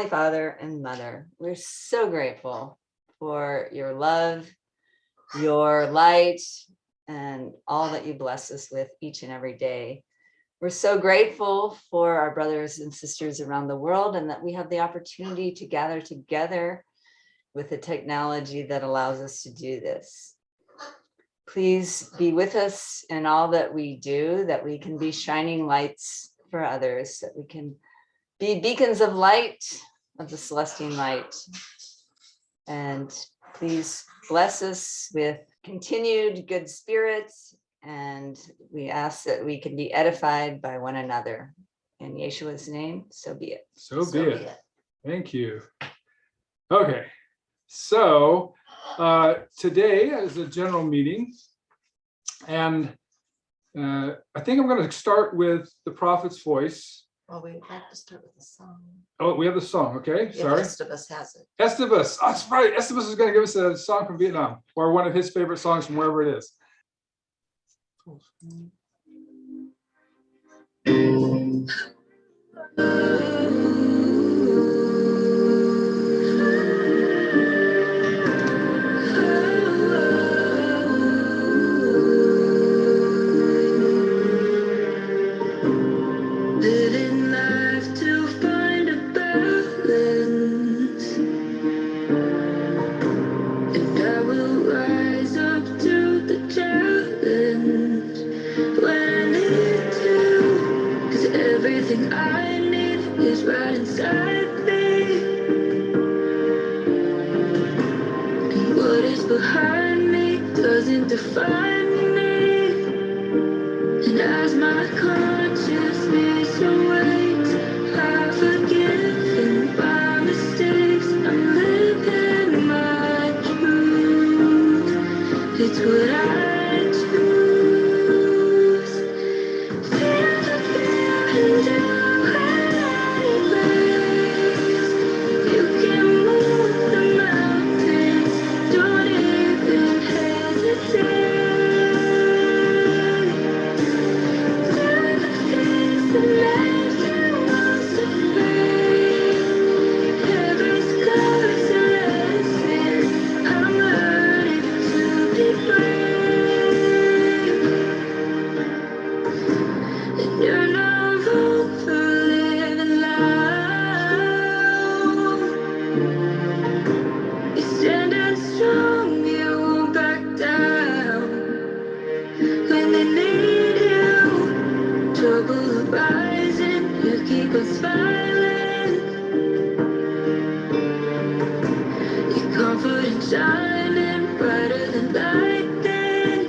Heavenly Father and Mother, we're so grateful for your love, your light, and all that you bless us with each and every day. We're so grateful for our brothers and sisters around the world and that we have the opportunity to gather together with the technology that allows us to do this. Please be with us in all that we do, that we can be shining lights for others, that we can be beacons of light, of the Celestine light. And please bless us with continued good spirits. And we ask that we can be edified by one another. In Yeshua's name, so be it. So be it. Thank you. Okay. So today is a general meeting. And I think I'm going to start with the prophet's voice. Well, we have to start with the song. Oh, we have the song. Okay. Sorry. Estivus has it. Estivus. Oh, that's right. Estivus is going to give us a song from Vietnam or one of his favorite songs from wherever it is. I need is right inside me. And what is behind me doesn't define me. And as my consciousness awakes, I've forgiven my mistakes. I'm living my truth. It's what I choose. Feel the fear and shining brighter than lightning.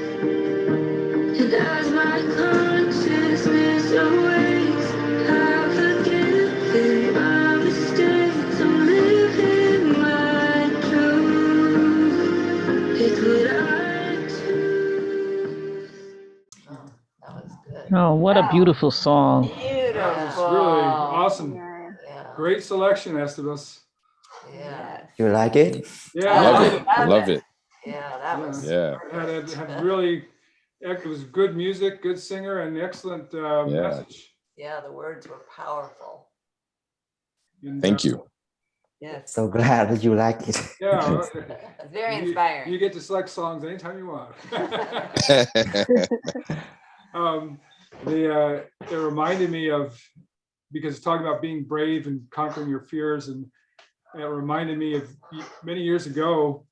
And as my consciousness awakes, I've forgiven my mistakes. I'm living my truth. It's what I choose. Oh, that was good. Oh, what a beautiful song. Beautiful. That was really awesome. Yeah. Great selection, Estivus. Yeah. You like it? Yeah, Love it. Yeah, that was Yeah. had really, it was good music, good singer, and excellent message. Yeah, the words were powerful. And, Thank you. Yes, So glad that you like it. Yeah, very inspiring. You get to select songs anytime you want. It reminded me of, because it's talking about being brave and conquering your fears, and it reminded me of many years ago,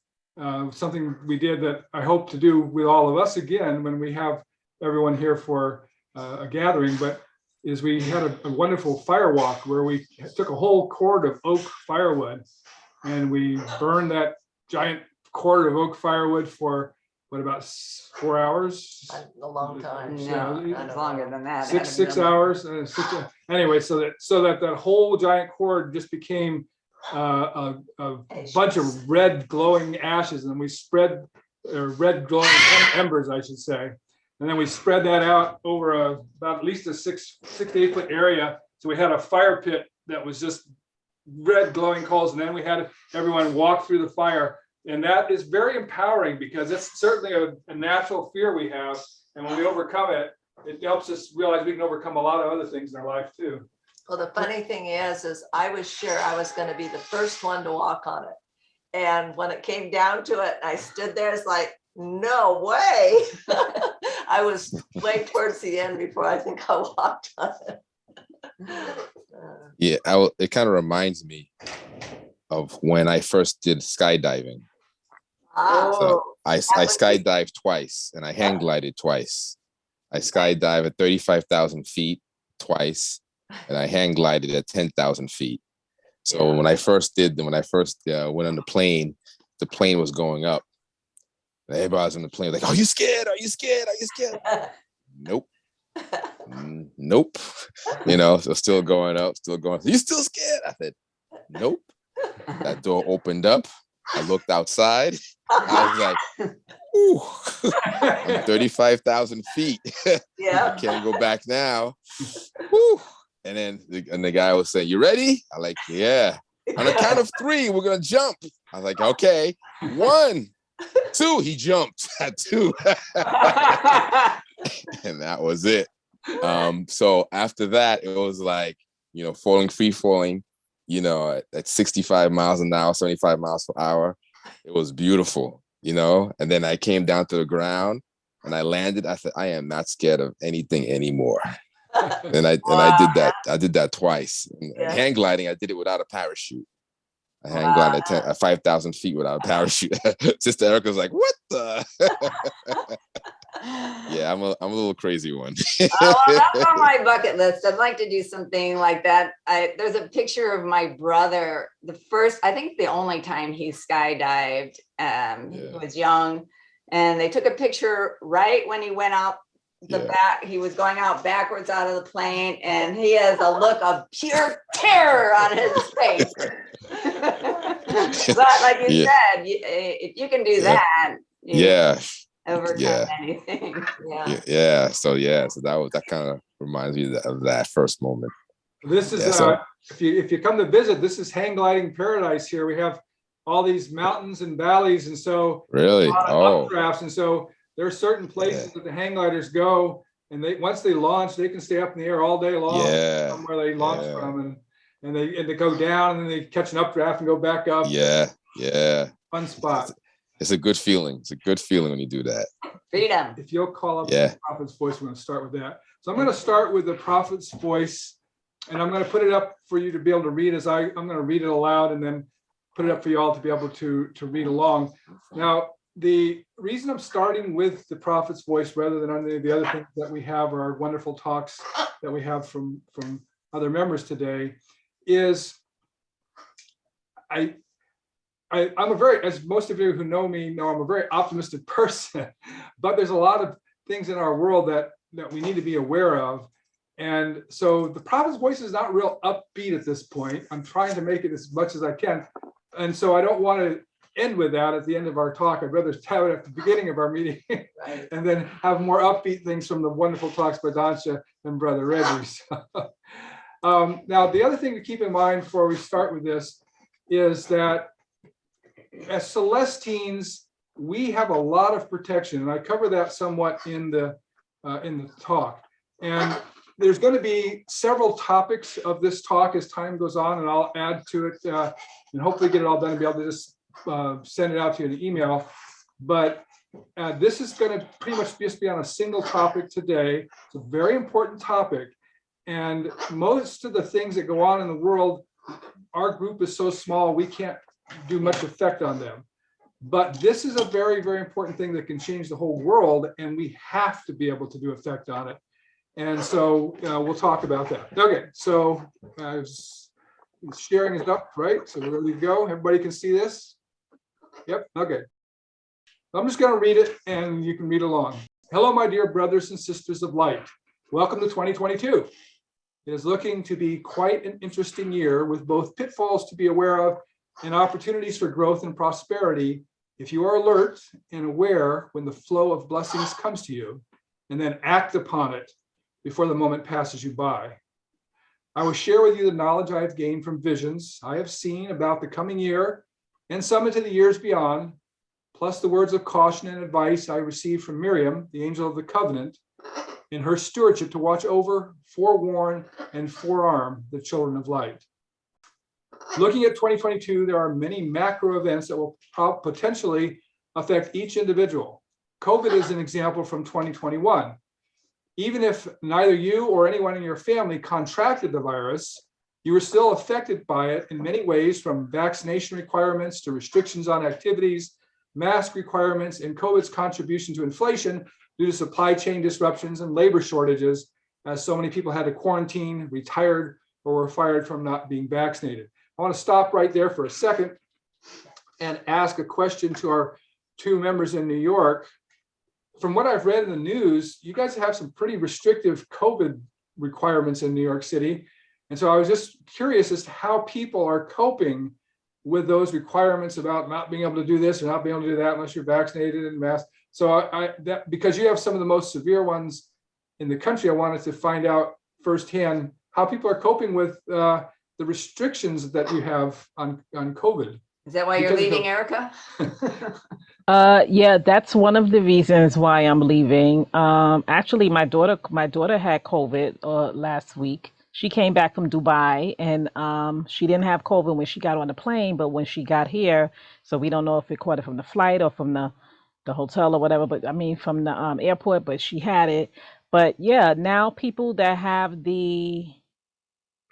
something we did that I hope to do with all of us again when we have everyone here for a gathering, but is we had a wonderful fire walk where we took a whole cord of oak firewood and we burned that giant cord of oak firewood for about 4 hours? A long time. No, it's longer than that. 6 hours. Anyway, so that whole giant cord just became a bunch of red glowing ashes, and we spread red glowing embers, I should say, and then we spread that out over about at least a 6 to 8 foot area. So we had a fire pit that was just red glowing coals, and then we had everyone walk through the fire. And that is very empowering because it's certainly a natural fear we have. And when we overcome it, it helps us realize we can overcome a lot of other things in our life too. Well, the funny thing is I was sure I was going to be the first one to walk on it. And when it came down to it, I stood there, it's like, no way. I was way towards the end before I think I walked on it. Yeah, it kind of reminds me of when I first did skydiving. So I skydived twice and I hang glided twice. I skydived at 35,000 feet twice and I hang glided at 10,000 feet. So when I first went on the plane was going up. And everybody was on the plane like, "Are you scared? Are you scared? Are you scared?" Nope. Nope. So still going up, still going. "You still scared?" I said, "Nope." That door opened up. I looked outside. I was like, "Ooh, I'm 35,000 feet. Yeah. I can't go back now." Woo. And then the guy was saying, "You ready?" I'm like, "Yeah." "On the count of 3, we're gonna jump." I was like, "Okay, 1, 2." He jumped at 2. And that was it. So after that, it was like, free falling, at 65 miles an hour, 75 miles per hour. It was beautiful, and then I came down to the ground and I landed. I said, "I am not scared of anything anymore." And I did that. I did that twice. And hang gliding, I did it without a parachute. I hang glided at 5,000 feet without a parachute. Sister Erica was like, "What the?" Yeah, I'm a little crazy one. Well, that's on my bucket list. I'd like to do something like that. There's a picture of my brother. I think the only time he skydived, he was young, and they took a picture right when he went out the back. He was going out backwards out of the plane, and he has a look of pure terror on his face. But like you said, if you can do that, overcome anything. So that kind of reminds me of that first moment. This is if you come to visit, this is hang gliding paradise here. We have all these mountains and valleys, and so really updrafts, and so there are certain places that the hang gliders go, and once they launch, they can stay up in the air all day long from where they launch from, and they go down, and then they catch an updraft and go back up. Fun spot. It's a good feeling. It's a good feeling when you do that. Freedom. If you'll call up the Prophet's Voice, we're going to start with that. So I'm going to start with the Prophet's Voice, and I'm going to put it up for you to be able to read I'm going to read it aloud and then put it up for you all to be able to read along. Now, the reason I'm starting with the Prophet's Voice rather than any of the other things that we have, or our wonderful talks that we have from other members today, is I'm a very, as most of you who know me know, I'm a very optimistic person, but there's a lot of things in our world that we need to be aware of. And so the Prophet's Voice is not real upbeat at this point. I'm trying to make it as much as I can. And so I don't want to end with that at the end of our talk. I'd rather have it at the beginning of our meeting and then have more upbeat things from the wonderful talks by Dansha and Brother Reggie. Now, the other thing to keep in mind before we start with this is that as Celestines, we have a lot of protection, and I cover that somewhat in the talk. And there's going to be several topics of this talk as time goes on, and I'll add to it and hopefully get it all done and be able to just send it out to you in an email. But this is going to pretty much just be on a single topic today. It's a very important topic, and most of the things that go on in the world, our group is so small we can't do much effect on them. But this is a very, very important thing that can change the whole world, and we have to be able to do effect on it. And so we'll talk about that. Okay, so sharing is up, right? So we're ready to go. Everybody can see this? Yep, okay. I'm just going to read it, and you can read along. Hello, my dear brothers and sisters of light. Welcome to 2022. It is looking to be quite an interesting year with both pitfalls to be aware of and opportunities for growth and prosperity if you are alert and aware when the flow of blessings comes to you, and then act upon it before the moment passes you by. I will share with you the knowledge I have gained from visions I have seen about the coming year and some into the years beyond, plus the words of caution and advice I received from Miriam, the angel of the covenant, in her stewardship to watch over, forewarn, and forearm the children of light. Looking at 2022, there are many macro events that will potentially affect each individual. COVID is an example from 2021. Even if neither you or anyone in your family contracted the virus, you were still affected by it in many ways, from vaccination requirements to restrictions on activities, mask requirements, and COVID's contribution to inflation due to supply chain disruptions and labor shortages, as so many people had to quarantine, retired, or were fired from not being vaccinated. I want to stop right there for a second and ask a question to our two members in New York. From what I've read in the news, you guys have some pretty restrictive COVID requirements in New York City. And so I was just curious as to how people are coping with those requirements about not being able to do this or not being able to do that unless you're vaccinated and masked. So because you have some of the most severe ones in the country, I wanted to find out firsthand how people are coping with the restrictions that you have on COVID. Is that why you're leaving, Erica? Yeah, that's one of the reasons why I'm leaving. Actually, my daughter had COVID last week. She came back from Dubai, and she didn't have COVID when she got on the plane, but when she got here, so we don't know if it caught it from the flight or from the hotel or whatever, but I mean from the airport, but she had it. But yeah, now people that have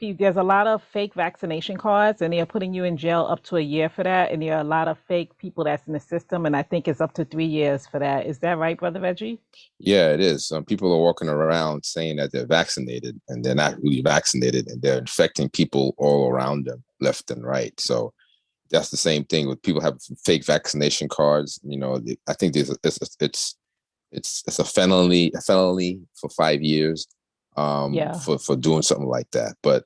there's a lot of fake vaccination cards, and they're putting you in jail up to a year for that. And there are a lot of fake people that's in the system, and I think it's up to 3 years for that. Is that right, Brother Reggie? Yeah, it is. People are walking around saying that they're vaccinated and they're not really vaccinated, and they're infecting people all around them, left and right. So that's the same thing with people having fake vaccination cards. You know, I think it's a felony for 5 years. For doing something like that. But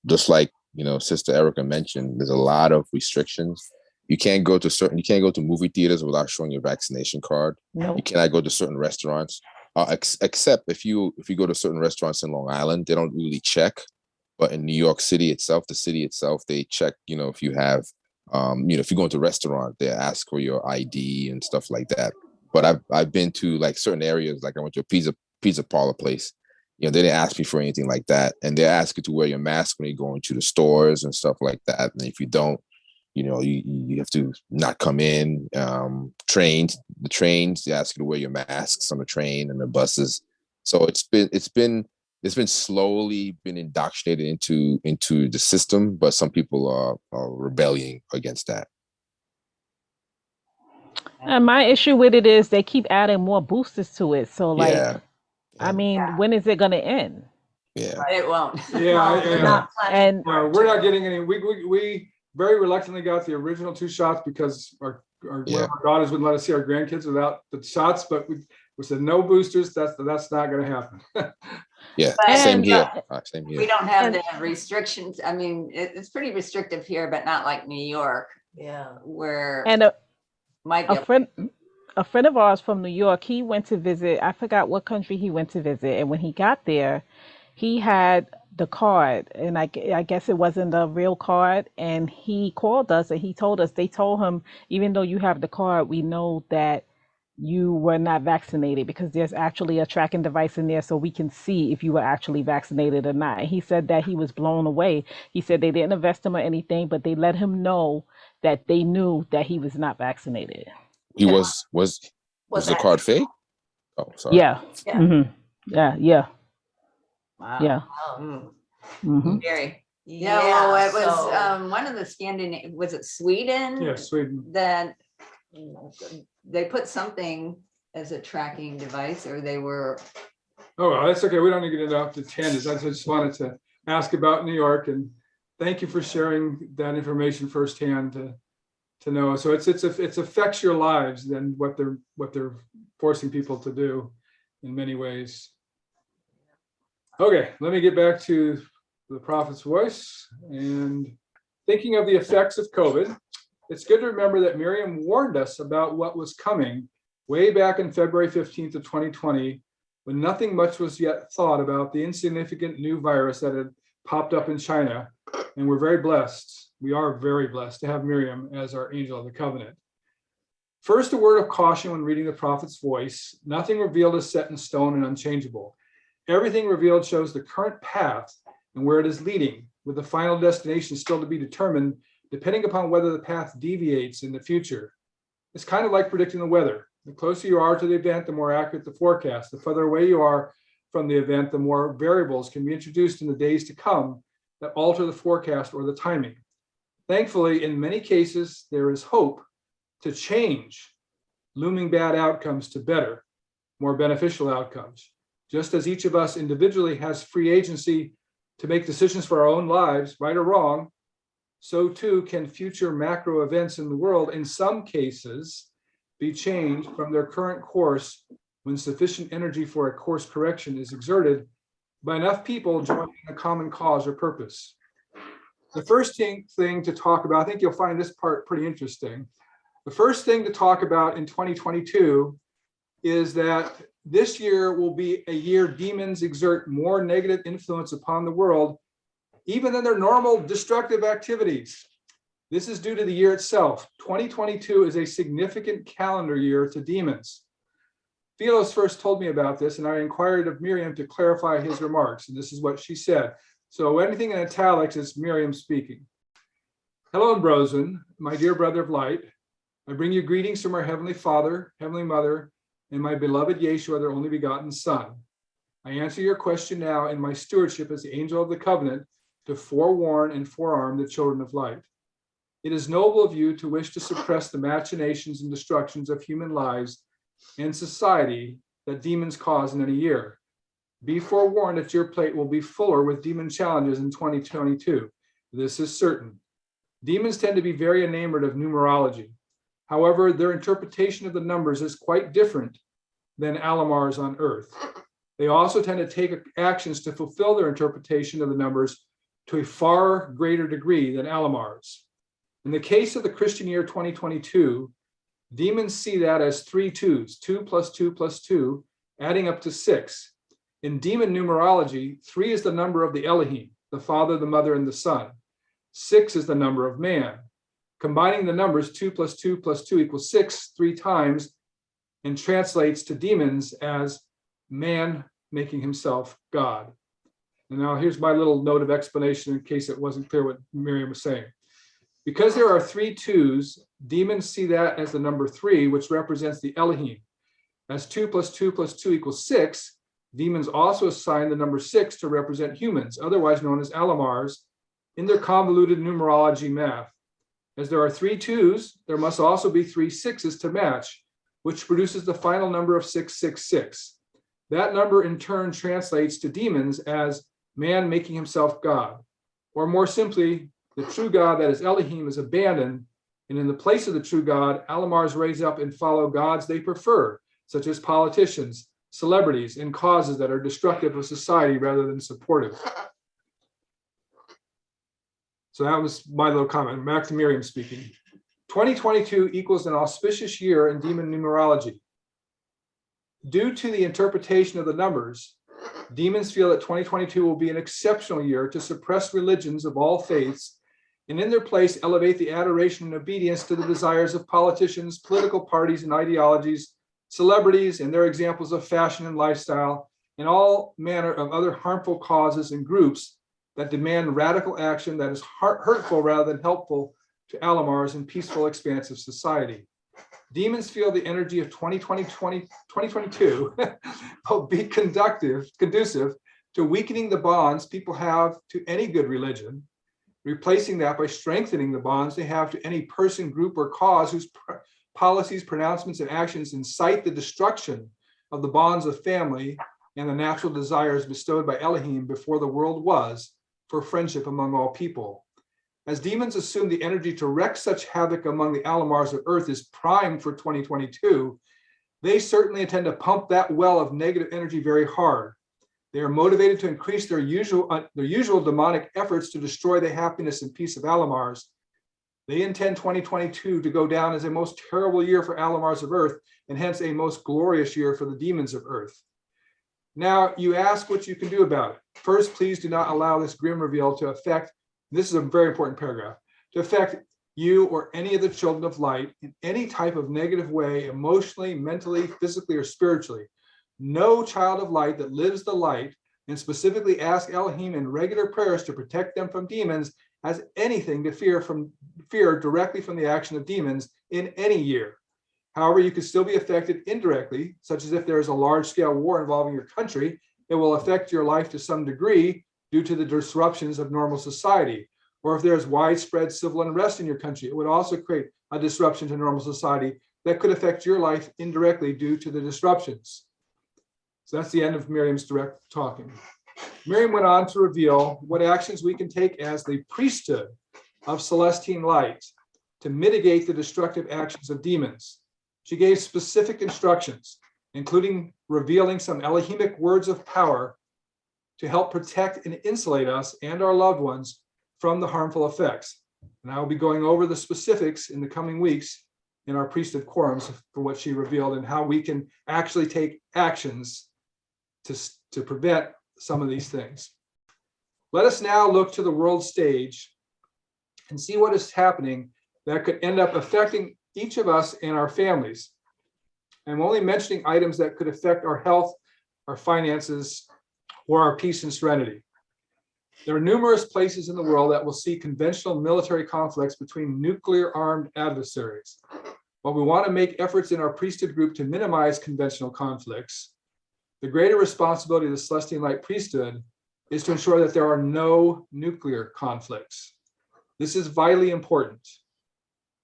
just like, you know, Sister Erica mentioned, there's a lot of restrictions. You can't go to movie theaters without showing your vaccination card. Nope. You cannot go to certain restaurants, except if you go to certain restaurants in Long Island, they don't really check. But in New York City itself, they check, you know, if you have, if you go into a restaurant, they ask for your ID and stuff like that. But I've been to like certain areas, like I went to a pizza parlor place. You know, they didn't ask me for anything like that. And they ask you to wear your mask when you go into the stores and stuff like that. And if you don't, you know, you have to not come in. The trains, they ask you to wear your masks on the train and the buses. So it's been slowly been indoctrinated into the system, but some people are rebelling against that. And my issue with it is they keep adding more boosters to it. So like, Yeah. I mean, when is it going to end? Yeah, It won't. Yeah. And We're not getting any. We very reluctantly got the original 2 shots because our one of our daughters wouldn't let us see our grandkids without the shots. But we said no boosters. That's not going to happen. yeah. But- Same here. We don't have the restrictions. I mean, it's pretty restrictive here, but not like New York, Yeah. where and might be a friend of ours from New York, he went to visit, I forgot what country he went to visit. And when he got there, he had the card, and I guess it wasn't a real card. And he called us and he told us, they told him, even though you have the card, we know that you were not vaccinated, because there's actually a tracking device in there so we can see if you were actually vaccinated or not. And he said that he was blown away. He said they didn't arrest him or anything, but they let him know that they knew that he was not vaccinated. He was the card fake? Oh, sorry. Yeah. Yeah. Mm-hmm. Yeah. wow. Yeah. Oh. Mm-hmm. Scary. Yeah, well, it was one of the Scandinavian, was it Sweden? Yeah, Sweden. That they put something as a tracking device, or they were. Oh, well, that's okay. We don't need to get into up to 10. I just wanted to ask about New York, and thank you for sharing that information firsthand to know. So it affects your lives than what they're forcing people to do in many ways. Okay, let me get back to the prophet's voice. And thinking of the effects of COVID, it's good to remember that Miriam warned us about what was coming way back in February 15th of 2020, when nothing much was yet thought about the insignificant new virus that had popped up in China. And we're very blessed. We are very blessed to have Miriam as our angel of the covenant. First, a word of caution when reading the prophet's voice. Nothing revealed is set in stone and unchangeable. Everything revealed shows the current path and where it is leading, with the final destination still to be determined, depending upon whether the path deviates in the future. It's kind of like predicting the weather. The closer you are to the event, the more accurate the forecast. The further away you are from the event, the more variables can be introduced in the days to come that alter the forecast or the timing. Thankfully, in many cases, there is hope to change looming bad outcomes to better, more beneficial outcomes. Just as each of us individually has free agency to make decisions for our own lives, right or wrong, so too can future macro events in the world, in some cases, be changed from their current course when sufficient energy for a course correction is exerted by enough people joining a common cause or purpose. The first thing to talk about, I think you'll find this part pretty interesting. The first thing to talk about in 2022 is that this year will be a year demons exert more negative influence upon the world, even than their normal destructive activities. This is due to the year itself. 2022 is a significant calendar year to demons. Philos first told me about this, and I inquired of Miriam to clarify his remarks, and this is what she said. So anything in italics is Miriam speaking. Hello, Ambrosen, my dear brother of light. I bring you greetings from our Heavenly Father, Heavenly Mother, and my beloved Yeshua, their only begotten Son. I answer your question now in my stewardship as the angel of the covenant to forewarn and forearm the children of light. It is noble of you to wish to suppress the machinations and destructions of human lives and society that demons cause in any year. Be forewarned that your plate will be fuller with demon challenges in 2022. This is certain. Demons tend to be very enamored of numerology. However, their interpretation of the numbers is quite different than Alamar's on Earth. They also tend to take actions to fulfill their interpretation of the numbers to a far greater degree than Alamar's. In the case of the Christian year 2022, demons see that as 3 twos, 2 plus 2 plus 2, adding up to 6. In demon numerology, 3 is the number of the Elohim, the Father, the Mother, and the Son. 6 is the number of man. Combining the numbers 2 plus 2 plus 2 equals 6 3 times and translates to demons as man making himself God. And now here's my little note of explanation in case it wasn't clear what Miriam was saying. Because there are 3 twos, demons see that as the number 3, which represents the Elohim. As 2 plus 2 plus 2 equals 6, demons also assign the number 6 to represent humans, otherwise known as Alamars, in their convoluted numerology math. As there are 3 twos, there must also be 3 sixes to match, which produces the final number of 666. That number in turn translates to demons as man making himself God. Or more simply, the true God that is Elohim is abandoned, and in the place of the true God, Alamars raise up and follow gods they prefer, such as politicians, celebrities, and causes that are destructive of society rather than supportive. So that was my little comment. Back to Miriam speaking. 2022 equals an auspicious year in demon numerology. Due to the interpretation of the numbers, demons feel that 2022 will be an exceptional year to suppress religions of all faiths and in their place elevate the adoration and obedience to the desires of politicians, political parties and ideologies, celebrities and their examples of fashion and lifestyle, and all manner of other harmful causes and groups that demand radical action that is hurtful rather than helpful to Alamars and peaceful, expansive society. Demons feel the energy of 2022 will be conducive to weakening the bonds people have to any good religion, replacing that by strengthening the bonds they have to any person, group, or cause whose policies, pronouncements, and actions incite the destruction of the bonds of family and the natural desires bestowed by Elohim before the world was for friendship among all people. As demons assume the energy to wreak such havoc among the Alamars of Earth is primed for 2022, they certainly intend to pump that well of negative energy very hard. They are motivated to increase their usual demonic efforts to destroy the happiness and peace of Alamars. They intend 2022 to go down as a most terrible year for Alamars of Earth, and hence a most glorious year for the demons of Earth. Now, you ask what you can do about it. First, please do not allow this grim reveal to affect, this is a very important paragraph, to affect you or any of the children of light in any type of negative way, emotionally, mentally, physically, or spiritually. No child of light that lives the light and specifically ask Elohim in regular prayers to protect them from demons has anything to fear directly from the action of demons in any year. However, you could still be affected indirectly, such as if there is a large-scale war involving your country, it will affect your life to some degree due to the disruptions of normal society. Or if there's widespread civil unrest in your country, it would also create a disruption to normal society that could affect your life indirectly due to the disruptions. So that's the end of Miriam's direct talking. Miriam went on to reveal what actions we can take as the priesthood of Celestine light to mitigate the destructive actions of demons. She gave specific instructions, including revealing some Elohimic words of power to help protect and insulate us and our loved ones from the harmful effects. And I will be going over the specifics in the coming weeks in our priesthood quorums for what she revealed and how we can actually take actions to prevent some of these things. Let us now look to the world stage and see what is happening that could end up affecting each of us and our families. I'm only mentioning items that could affect our health, our finances, or our peace and serenity. There are numerous places in the world that will see conventional military conflicts between nuclear-armed adversaries. While we want to make efforts in our priesthood group to minimize conventional conflicts, the greater responsibility of the Celestine Light priesthood is to ensure that there are no nuclear conflicts. This is vitally important.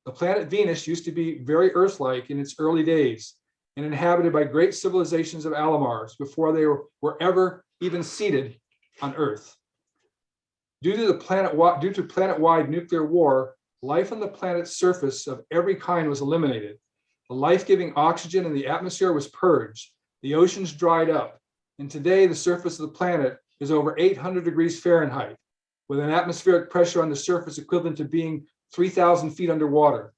The planet Venus used to be very Earth-like in its early days and inhabited by great civilizations of Alamars before they were ever even seated on Earth. Due to planet-wide nuclear war, life on the planet's surface of every kind was eliminated. The life-giving oxygen in the atmosphere was purged. The oceans dried up. And today, the surface of the planet is over 800 degrees Fahrenheit, with an atmospheric pressure on the surface equivalent to being 3,000 feet underwater.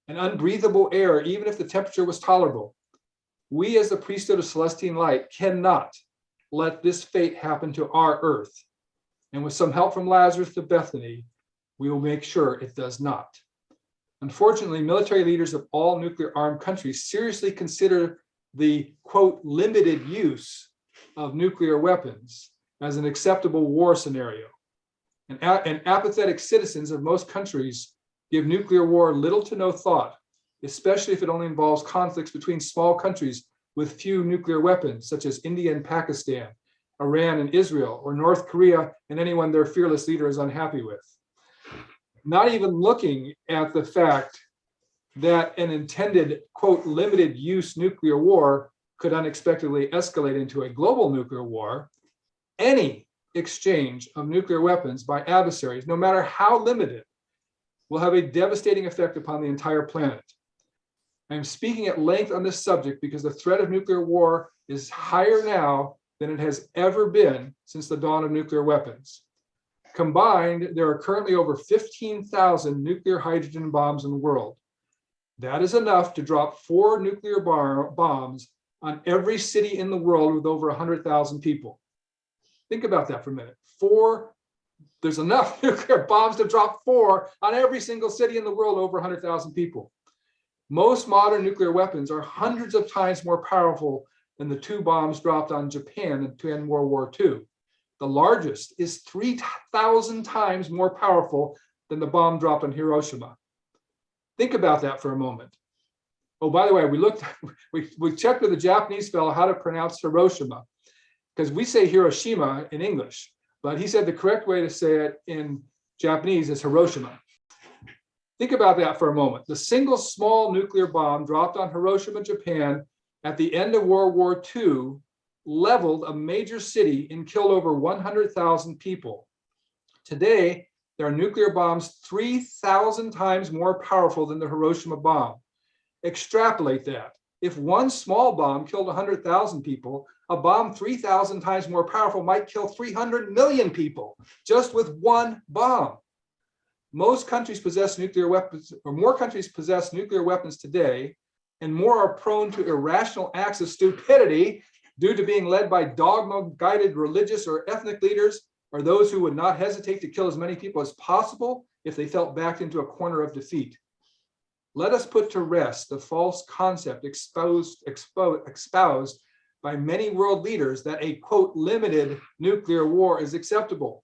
An unbreathable air, even if the temperature was tolerable. We, as the priesthood of Celestine Light, cannot let this fate happen to our Earth. And with some help from Lazarus to Bethany, we will make sure it does not. Unfortunately, military leaders of all nuclear-armed countries seriously consider the, quote, limited use of nuclear weapons as an acceptable war scenario. And apathetic citizens of most countries give nuclear war little to no thought, especially if it only involves conflicts between small countries with few nuclear weapons, such as India and Pakistan, Iran and Israel, or North Korea and anyone their fearless leader is unhappy with. Not even looking at the fact that an intended, quote, limited use nuclear war could unexpectedly escalate into a global nuclear war, any exchange of nuclear weapons by adversaries, no matter how limited, will have a devastating effect upon the entire planet. I am speaking at length on this subject because the threat of nuclear war is higher now than it has ever been since the dawn of nuclear weapons. Combined, there are currently over 15,000 nuclear hydrogen bombs in the world. That is enough to drop 4 nuclear bombs on every city in the world with over 100,000 people. Think about that for a minute. There's enough nuclear bombs to drop 4 on every single city in the world over 100,000 people. Most modern nuclear weapons are hundreds of times more powerful than the 2 bombs dropped on Japan in World War II. The largest is 3,000 times more powerful than the bomb dropped on Hiroshima. Think about that for a moment. Oh, by the way, we checked with the Japanese fellow how to pronounce Hiroshima, because we say Hiroshima in English, but he said the correct way to say it in Japanese is Hiroshima. Think about that for a moment. The single small nuclear bomb dropped on Hiroshima, Japan at the end of World War II leveled a major city and killed over 100,000 people. Today, there are nuclear bombs 3,000 times more powerful than the Hiroshima bomb. Extrapolate that. If one small bomb killed 100,000 people, a bomb 3,000 times more powerful might kill 300 million people just with one bomb. Most countries possess nuclear weapons, or more countries possess nuclear weapons today, and more are prone to irrational acts of stupidity due to being led by dogma-guided religious or ethnic leaders, or those who would not hesitate to kill as many people as possible if they felt backed into a corner of defeat. Let us put to rest the false concept espoused by many world leaders that a, quote, limited nuclear war is acceptable.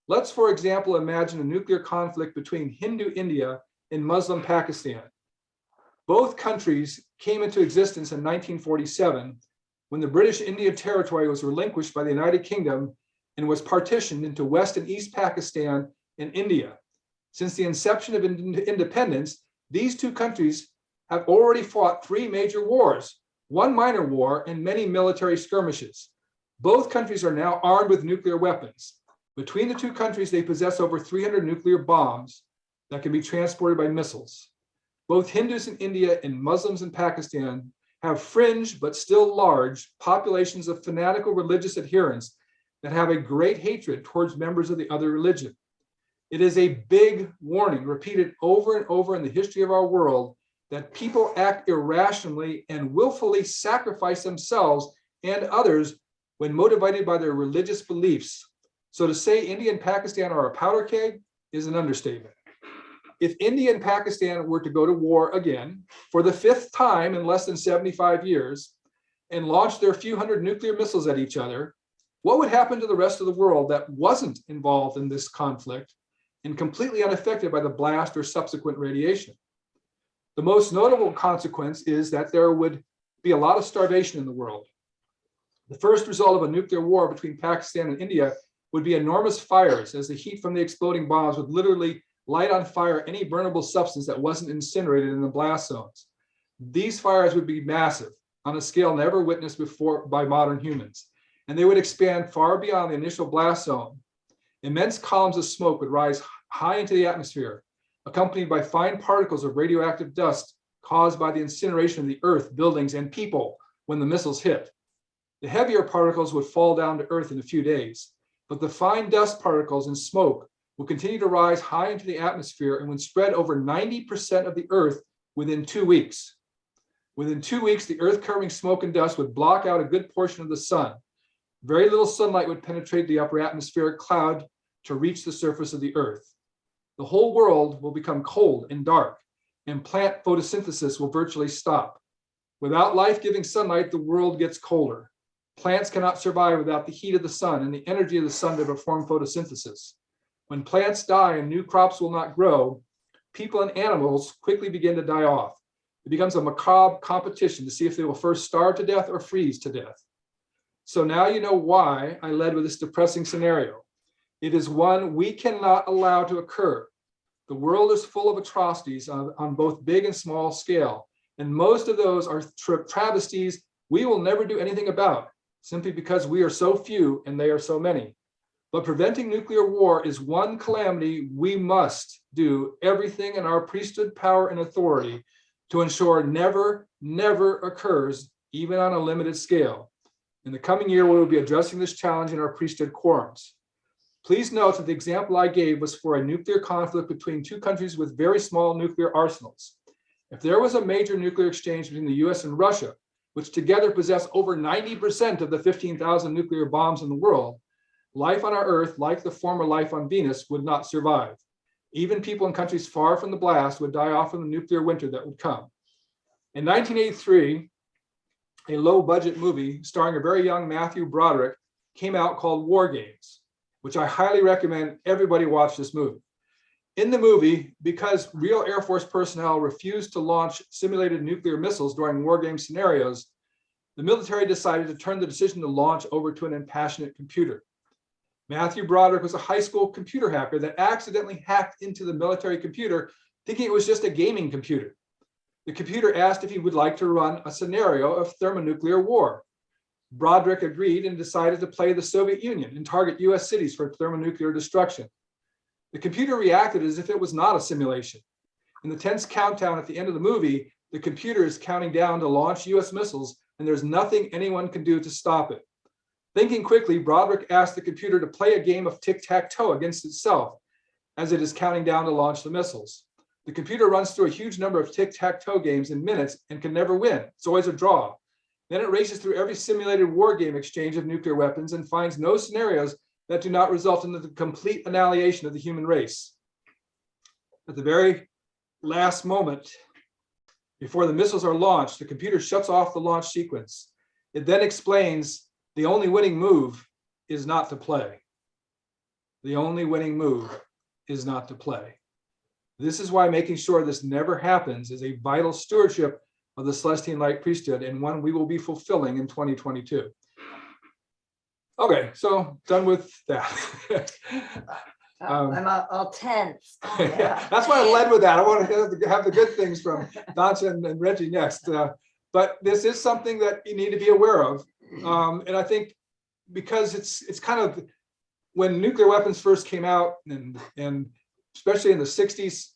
Let's, for example, imagine a nuclear conflict between Hindu India and Muslim Pakistan. Both countries came into existence in 1947 when the British India Territory was relinquished by the United Kingdom and was partitioned into West and East Pakistan and India. Since the inception of independence, these two countries have already fought 3 major wars, 1 minor war, and many military skirmishes. Both countries are now armed with nuclear weapons. Between the two countries, they possess over 300 nuclear bombs that can be transported by missiles. Both Hindus in India and Muslims in Pakistan have fringe but still large populations of fanatical religious adherents that have a great hatred towards members of the other religion. It is a big warning repeated over and over in the history of our world that people act irrationally and willfully sacrifice themselves and others when motivated by their religious beliefs. So to say India and Pakistan are a powder keg is an understatement. If India and Pakistan were to go to war again for the 5th time in less than 75 years and launch their few hundred nuclear missiles at each other, what would happen to the rest of the world that wasn't involved in this conflict and completely unaffected by the blast or subsequent radiation? The most notable consequence is that there would be a lot of starvation in the world. The first result of a nuclear war between Pakistan and India would be enormous fires, as the heat from the exploding bombs would literally light on fire any burnable substance that wasn't incinerated in the blast zones. These fires would be massive, on a scale never witnessed before by modern humans, and they would expand far beyond the initial blast zone. Immense columns of smoke would rise high into the atmosphere, accompanied by fine particles of radioactive dust caused by the incineration of the earth, buildings, and people when the missiles hit. The heavier particles would fall down to earth in a few days, but the fine dust particles and smoke will continue to rise high into the atmosphere and would spread over 90% of the earth within 2 weeks. Within 2 weeks, the earth covering smoke and dust would block out a good portion of the sun. Very little sunlight would penetrate the upper atmospheric cloud to reach the surface of the earth. The whole world will become cold and dark, and plant photosynthesis will virtually stop. Without life-giving sunlight, the world gets colder. Plants cannot survive without the heat of the sun and the energy of the sun to perform photosynthesis. When plants die and new crops will not grow, people and animals quickly begin to die off. It becomes a macabre competition to see if they will first starve to death or freeze to death. So now you know why I led with this depressing scenario. It is one we cannot allow to occur. The world is full of atrocities on both big and small scale, and most of those are travesties we will never do anything about, simply because we are so few and they are so many. But preventing nuclear war is one calamity we must do everything in our priesthood power and authority to ensure never occurs, even on a limited scale. In the coming year, we will be addressing this challenge in our priesthood quorums. Please note that the example I gave was for a nuclear conflict between two countries with very small nuclear arsenals. If there was a major nuclear exchange between the US and Russia, which together possess over 90% of the 15,000 nuclear bombs in the world, life on our Earth, like the former life on Venus, would not survive. Even people in countries far from the blast would die off in the nuclear winter that would come. In 1983, a low-budget movie starring a very young Matthew Broderick came out called War Games, which I highly recommend everybody watch this movie. In the movie, because real Air Force personnel refused to launch simulated nuclear missiles during war game scenarios, the military decided to turn the decision to launch over to an impassionate computer. Matthew Broderick was a high school computer hacker that accidentally hacked into the military computer, thinking it was just a gaming computer. The computer asked if he would like to run a scenario of thermonuclear war. Broderick agreed and decided to play the Soviet Union and target US cities for thermonuclear destruction. The computer reacted as if it was not a simulation. In the tense countdown at the end of the movie, the computer is counting down to launch US missiles, and there's nothing anyone can do to stop it. Thinking quickly, Broderick asked the computer to play a game of tic-tac-toe against itself as it is counting down to launch the missiles. The computer runs through a huge number of tic-tac-toe games in minutes and can never win. It's always a draw. Then it races through every simulated war game exchange of nuclear weapons and finds no scenarios that do not result in the complete annihilation of the human race. at the very last moment, before the missiles are launched, the computer shuts off the launch sequence. It then explains the only winning move is not to play. The only winning move is not to play. This is why making sure this never happens is a vital stewardship of the Celestine Light Priesthood, and one we will be fulfilling in 2022. Okay, so done with that. I'm all tense. Oh, yeah. That's why I led with that. I want to have the good things from Dancha and Reggie next. But this is something that you need to be aware of. And I think because it's kind of when nuclear weapons first came out, and especially in the 60s,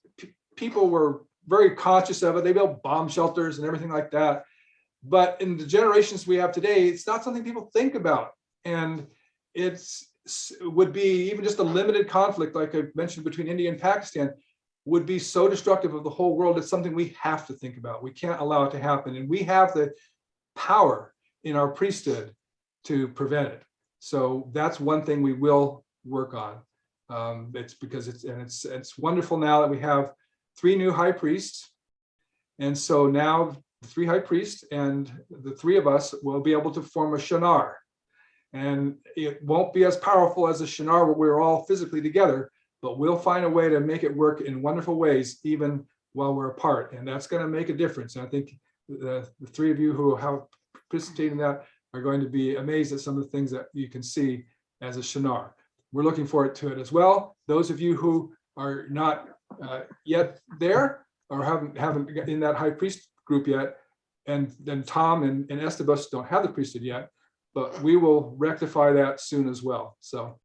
people were very conscious of it. They built bomb shelters and everything like that. But in the generations we have today, it's not something people think about. And it would be even just a limited conflict, like I mentioned, between India and Pakistan, would be so destructive of the whole world. It's something we have to think about. We can't allow it to happen. And we have the power in our priesthood to prevent it. So that's one thing we will work on. It's because it's wonderful now that we have 3 new high priests. And so now the 3 high priests and the 3 of us will be able to form a shanar. And it won't be as powerful as a shanar where we're all physically together, but we'll find a way to make it work in wonderful ways, even while we're apart. And that's going to make a difference. And I think the 3 of you who have participated in that are going to be amazed at some of the things that you can see as a shanar. We're looking forward to it as well. Those of you who are not yet there or haven't in that high priest group yet, and then Tom and Estabus don't have the priesthood yet, but we will rectify that soon as well. So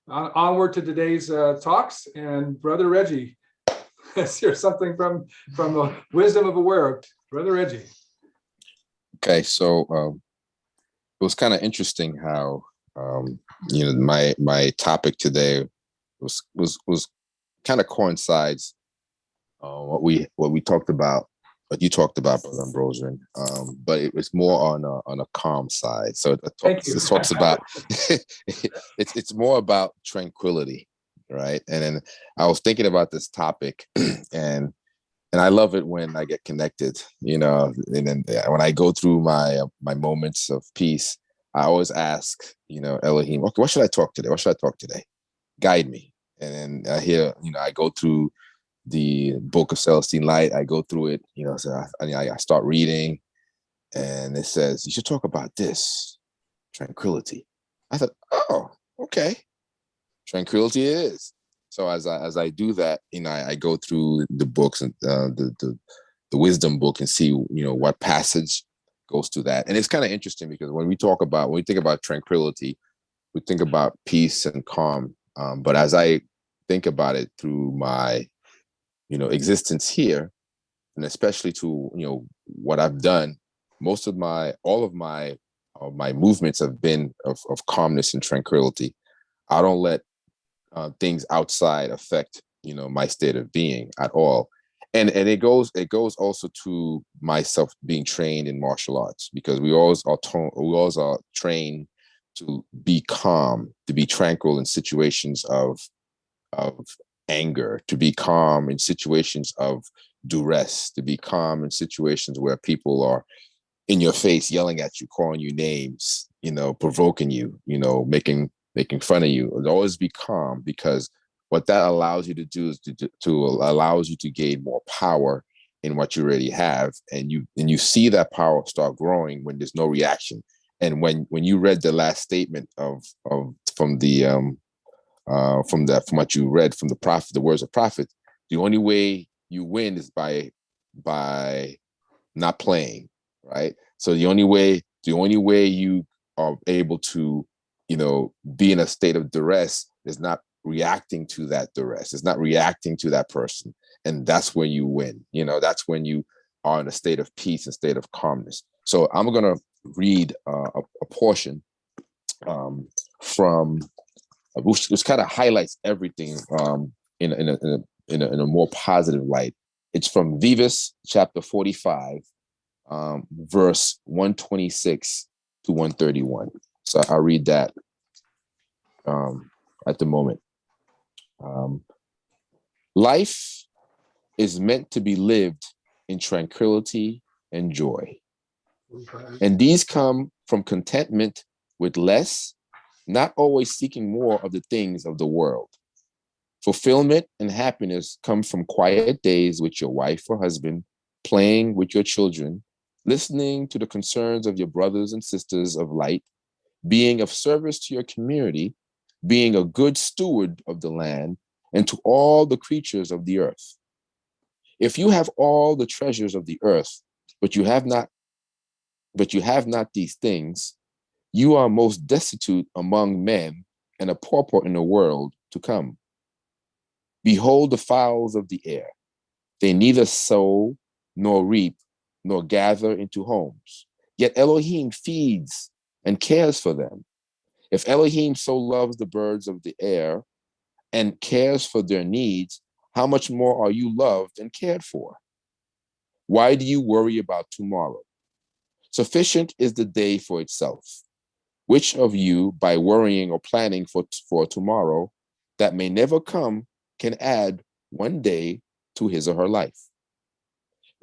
onward to today's talks. And Brother Reggie, let's hear something from the wisdom of a wearer. Brother Reggie. Okay, so it was kind of interesting how my topic today was kind of coincides what we talked about, what you talked about, Brother Ambrosian, but it was more on a calm side. So it talks about it's more about tranquility, right? And then I was thinking about this topic, and I love it when I get connected, and then when I go through my moments of peace, I always ask, Elohim, okay, what should I talk today? What should I talk today? Guide me. And then I hear, I go through the book of Celestine Light. I go through it, so I start reading, and it says, you should talk about this, tranquility. I thought, oh, okay. Tranquility it is. So as I do that, I go through the books and the wisdom book and see, what passage goes to that. And it's kind of interesting because when we think about tranquility, we think about peace and calm. But as I think about it through my, existence here, and especially to, what I've done, all of my movements have been of calmness and tranquility. I don't let things outside affect, my state of being at all. And it goes also to myself being trained in martial arts, because we always are trained to be calm, to be tranquil in situations of anger, to be calm in situations of duress, to be calm in situations where people are in your face, yelling at you, calling you names, provoking you, making fun of you. Always be calm, because what that allows you to do is to allows you to gain more power in what you already have, and you see that power start growing when there's no reaction. And when you read the last statement from what you read from the prophet, the words of prophet, the only way you win is by not playing, right? So the only way you are able to, be in a state of duress is not reacting to that duress. It's not reacting to that person. And that's when you win. That's when you are in a state of peace and state of calmness. So I'm going to read a portion from which kind of highlights everything in a more positive light. It's from Vivus chapter 45, verse 126 to 131. So I'll read that at the moment. Life is meant to be lived in tranquility and joy. And these come from contentment with less, not always seeking more of the things of the world. Fulfillment and happiness come from quiet days with your wife or husband, playing with your children, listening to the concerns of your brothers and sisters of light, being of service to your community, being a good steward of the land, and to all the creatures of the earth. If you have all the treasures of the earth, but you have not these things, you are most destitute among men and a pauper in the world to come. Behold the fowls of the air. They neither sow, nor reap, nor gather into homes. Yet Elohim feeds and cares for them. If Elohim so loves the birds of the air and cares for their needs, how much more are you loved and cared for? Why do you worry about tomorrow? Sufficient is the day for itself. Which of you, by worrying or planning for tomorrow that may never come, can add one day to his or her life?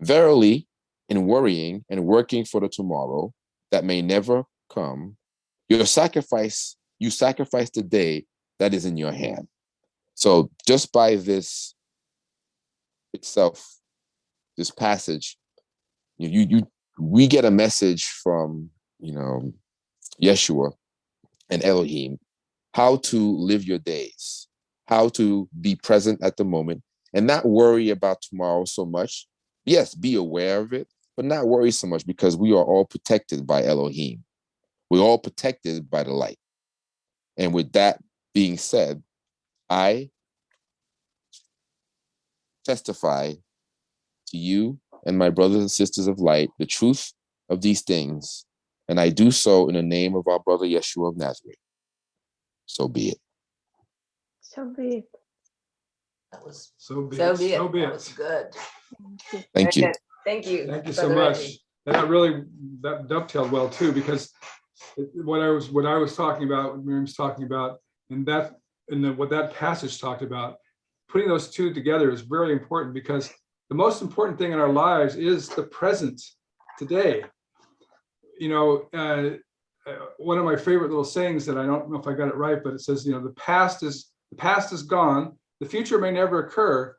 Verily, in worrying and working for the tomorrow that may never come, you sacrifice the day that is in your hand. So just by this itself, this passage, we get a message from, Yeshua and Elohim, how to live your days, how to be present at the moment and not worry about tomorrow so much. Yes, be aware of it, but not worry so much because we are all protected by Elohim. We're all protected by the light. And with that being said, I testify to you and my brothers and sisters of light the truth of these things, and I do so in the name of our brother Yeshua of Nazareth. So be it. So be it. That was So be So it. be it. So be that it. was good. Thank Very you. good. Thank you. Thank you so Brother much. Reggie. And that dovetailed well too, because what I was talking about, what Miriam's talking about, what that passage talked about, putting those two together is very important because the most important thing in our lives is the present today. One of my favorite little sayings that I don't know if I got it right, but it says, the past is gone. The future may never occur.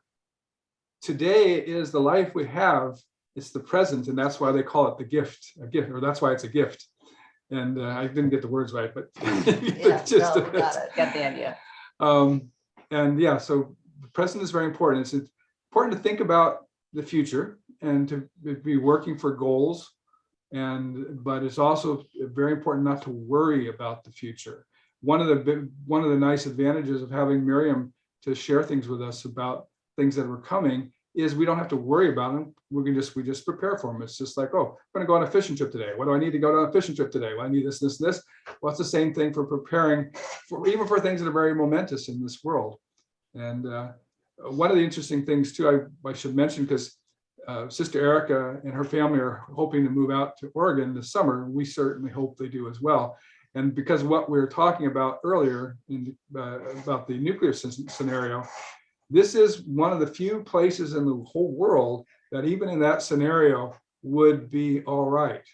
Today is the life we have. It's the present, and that's why they call it a gift, or that's why it's a gift. And I didn't get the words right, but Yeah, just no, we got it. Got the idea. and yeah, so the present is very important. It's important to think about the future and to be working for goals, but it's also very important not to worry about the future. One of the nice advantages of having Miriam to share things with us about things that were coming is we don't have to worry about them. We just prepare for them. It's just like, oh, I'm going to go on a fishing trip today. What do I need to go on a fishing trip today? Well, I need this, this, this. Well, it's the same thing for preparing even for things that are very momentous in this world. And one of the interesting things too, I should mention, because Sister Erica and her family are hoping to move out to Oregon this summer. We certainly hope they do as well. And because of what we were talking about earlier about the nuclear scenario, this is one of the few places in the whole world that even in that scenario would be all right.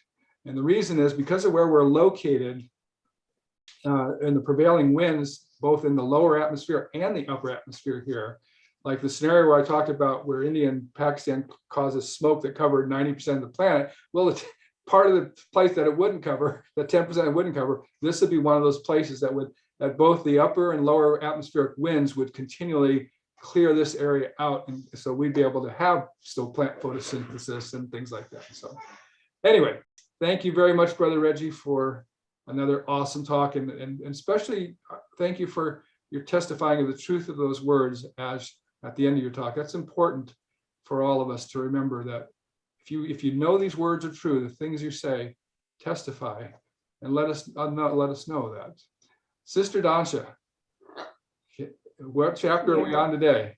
And the reason is because of where we're located and the prevailing winds, both in the lower atmosphere and the upper atmosphere here. Like the scenario where I talked about where India and Pakistan causes smoke that covered 90% of the planet. Well, it's part of the place that it wouldn't cover, the 10% it wouldn't cover, this would be one of those places that both the upper and lower atmospheric winds would continually clear this area out. And so we'd be able to have still plant photosynthesis and things like that. So anyway, thank you very much, Brother Reggie, for another awesome talk. And especially thank you for your testifying of the truth of those words as at the end of your talk. That's important for all of us to remember that if you know these words are true, the things you say, testify and let us know that. Sister Dansha, what chapter are we on today?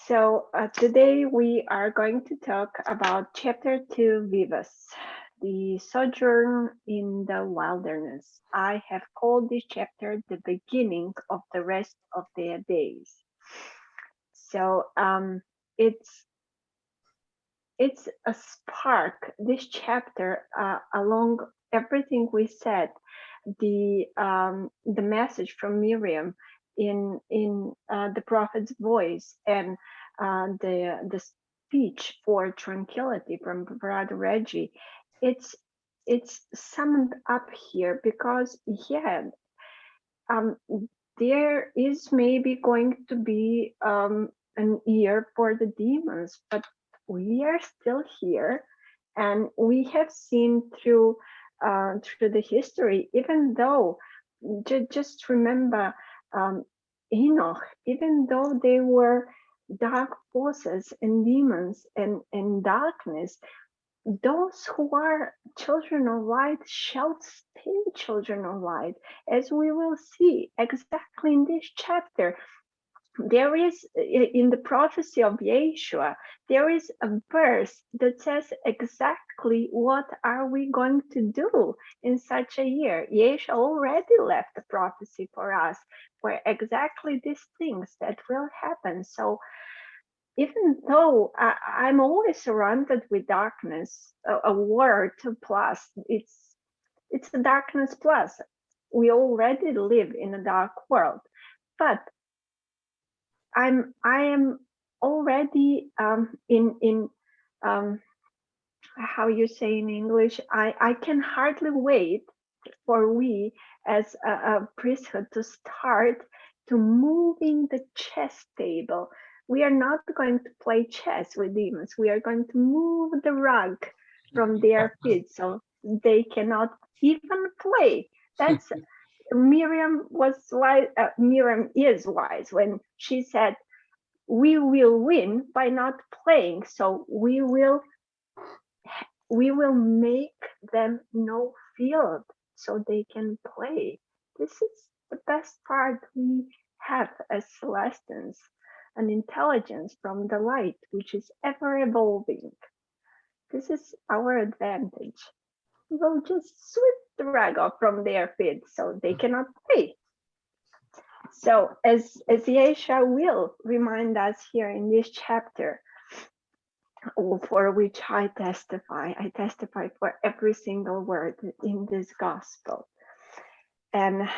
So today we are going to talk about chapter 2, Vivus, the sojourn in the wilderness. I have called this chapter the beginning of the rest of their days. So it's a spark. This chapter, along everything we said, the message from Miriam in the prophet's voice, and the speech for tranquility from Brother Reggie, it's summed up here because there is maybe going to be an year for the demons, but we are still here, and we have seen through the history, even though just remember Enoch, even though they were dark forces and demons and darkness, those who are children of light shall stay children of light, as we will see exactly in this chapter. There is, in the prophecy of Yeshua, there is a verse that says exactly what are we going to do in such a year. Yeshua already left a prophecy for us for exactly these things that will happen. So even though I'm always surrounded with darkness, a word plus, it's a darkness plus. We already live in a dark world, but I am already in how you say in English. I can hardly wait for we as a priesthood to start to moving the chess table. We are not going to play chess with demons. We are going to move the rug from their feet so they cannot even play. That's Miriam was wise. Miriam is wise when she said, "We will win by not playing. So we will make them no field so they can play." This is the best part we have as Celestines, an intelligence from the light which is ever evolving. This is our advantage. We'll just sweep the rug off from their feet so they cannot play. So as Yeshua will remind us here in this chapter, for which I testify for every single word in this gospel. And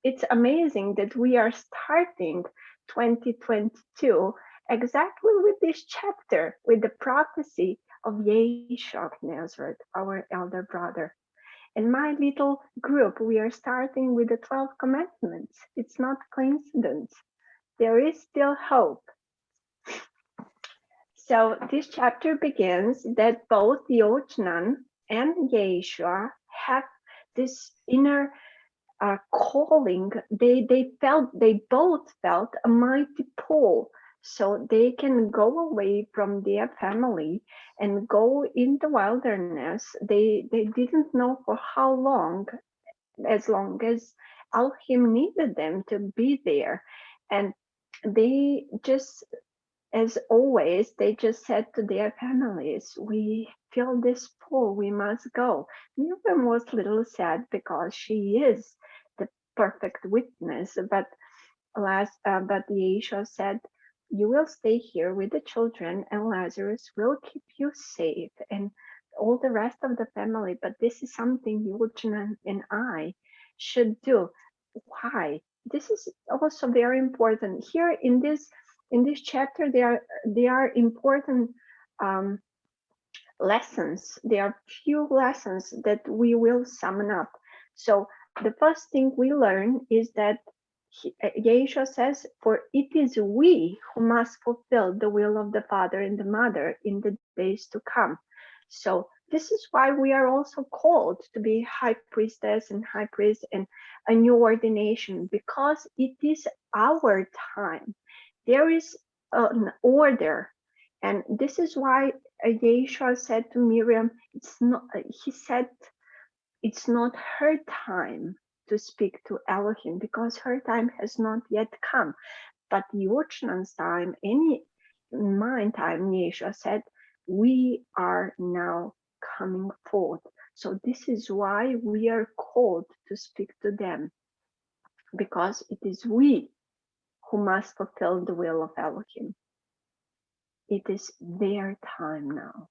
it's amazing that we are starting 2022 exactly with this chapter, with the prophecy of Yeshua of Nazareth, our elder brother. In my little group, we are starting with the 12 commandments. It's not coincidence. There is still hope. So this chapter begins that both Yochanan and Yeshua have this inner calling. They both felt a mighty pull, so they can go away from their family and go in the wilderness. They didn't know for how long, as long as Elohim needed them to be there, and they just, as always, they just said to their families, "We feel this pull, we must go." Miriam was a little sad because she is the perfect witness, but Yeshua said, "You will stay here with the children, and Lazarus will keep you safe, and all the rest of the family. But this is something Yochanan and I should do." Why? This is also very important. Here in this chapter, there are important lessons. There are few lessons that we will sum up. So the first thing we learn is that Yeshua says, "For it is we who must fulfill the will of the Father and the Mother in the days to come." So this is why we are also called to be high priestess and high priest and a new ordination, because it is our time. There is an order, and this is why Yeshua said to Miriam, he said it's not her time to speak to Elohim, because her time has not yet come. But Yochanan's time, in my time, Yeshua said, we are now coming forth. So this is why we are called to speak to them, because it is we who must fulfill the will of Elohim. It is their time now.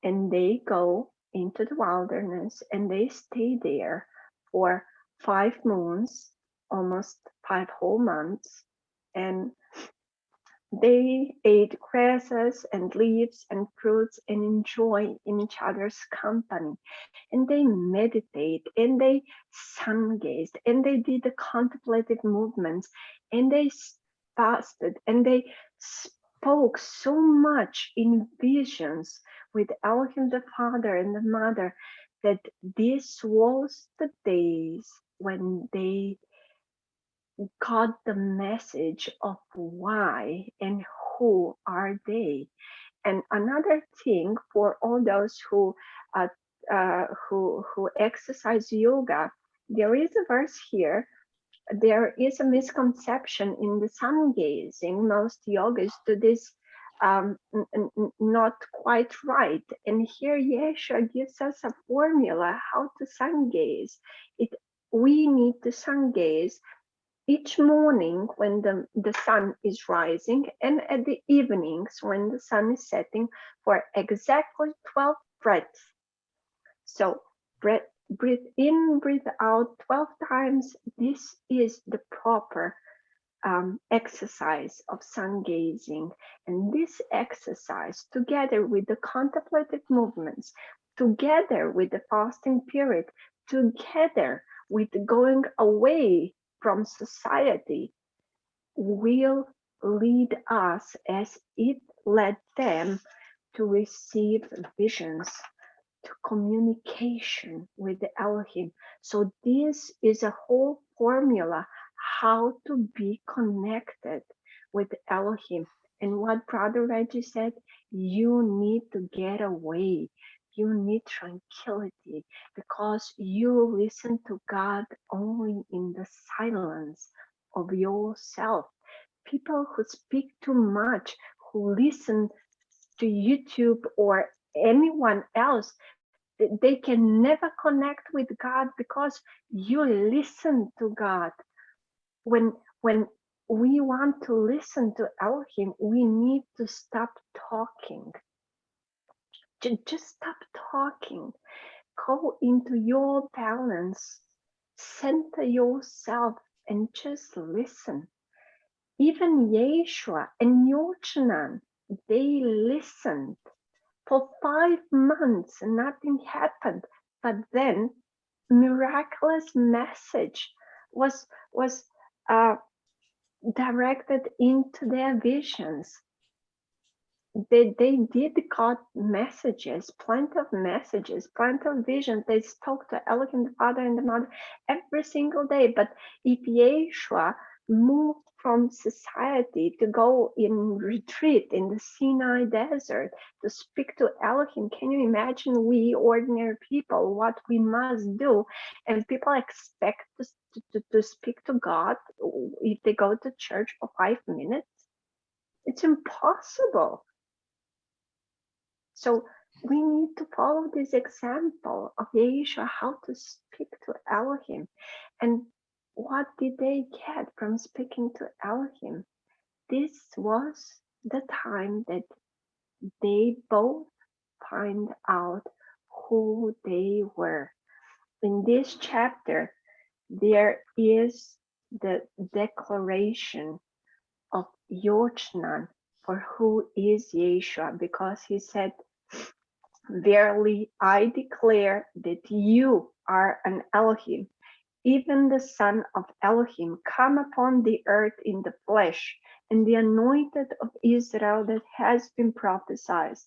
And they go into the wilderness and they stay there for 5 moons, almost 5 whole months. And they ate grasses and leaves and fruits and enjoy in each other's company. And they meditate and they sun gazed and they did the contemplative movements and they fasted and they spoke so much in visions with Elohim the Father and the Mother that this was the days when they got the message of why and who are they. And another thing for all those who exercise yoga, there is a verse here. There is a misconception in the sun gazing. Most yogis do this not quite right. And here Yeshua gives us a formula how to sun gaze. We need to sun gaze each morning when the sun is rising and at the evenings when the sun is setting for exactly 12 breaths. So breathe in, breathe out 12 times. This is the proper exercise of sun gazing. And this exercise, together with the contemplative movements, together with the fasting period, together with going away from society, will lead us as it led them to receive visions, to communication with the Elohim. So this is a whole formula how to be connected with Elohim. And what Brother Reggie said, you need to get away. You need tranquility because you listen to God only in the silence of yourself. People who speak too much, who listen to YouTube or anyone else, they can never connect with God because you listen to God. When we want to listen to Elohim, we need to stop talking. Just stop talking. Go into your balance. Center yourself and just listen. Even Yeshua and Yochanan, they listened. For 5 months, nothing happened. But then, miraculous message was directed into their visions. They did got messages, plenty of messages, plenty of visions. They spoke to Elohim, the Father and the Mother every single day. But if Yeshua moved from society to go in retreat in the Sinai desert to speak to Elohim, can you imagine we ordinary people what we must do? And people expect to speak to God if they go to church for 5 minutes. It's impossible. So we need to follow this example of Yeshua, how to speak to Elohim. And what did they get from speaking to Elohim? This was the time that they both find out who they were. In this chapter, there is the declaration of Yochanan for who is Yeshua, because he said, verily I declare that you are an Elohim, even the Son of Elohim, come upon the earth in the flesh, and the anointed of Israel that has been prophesied.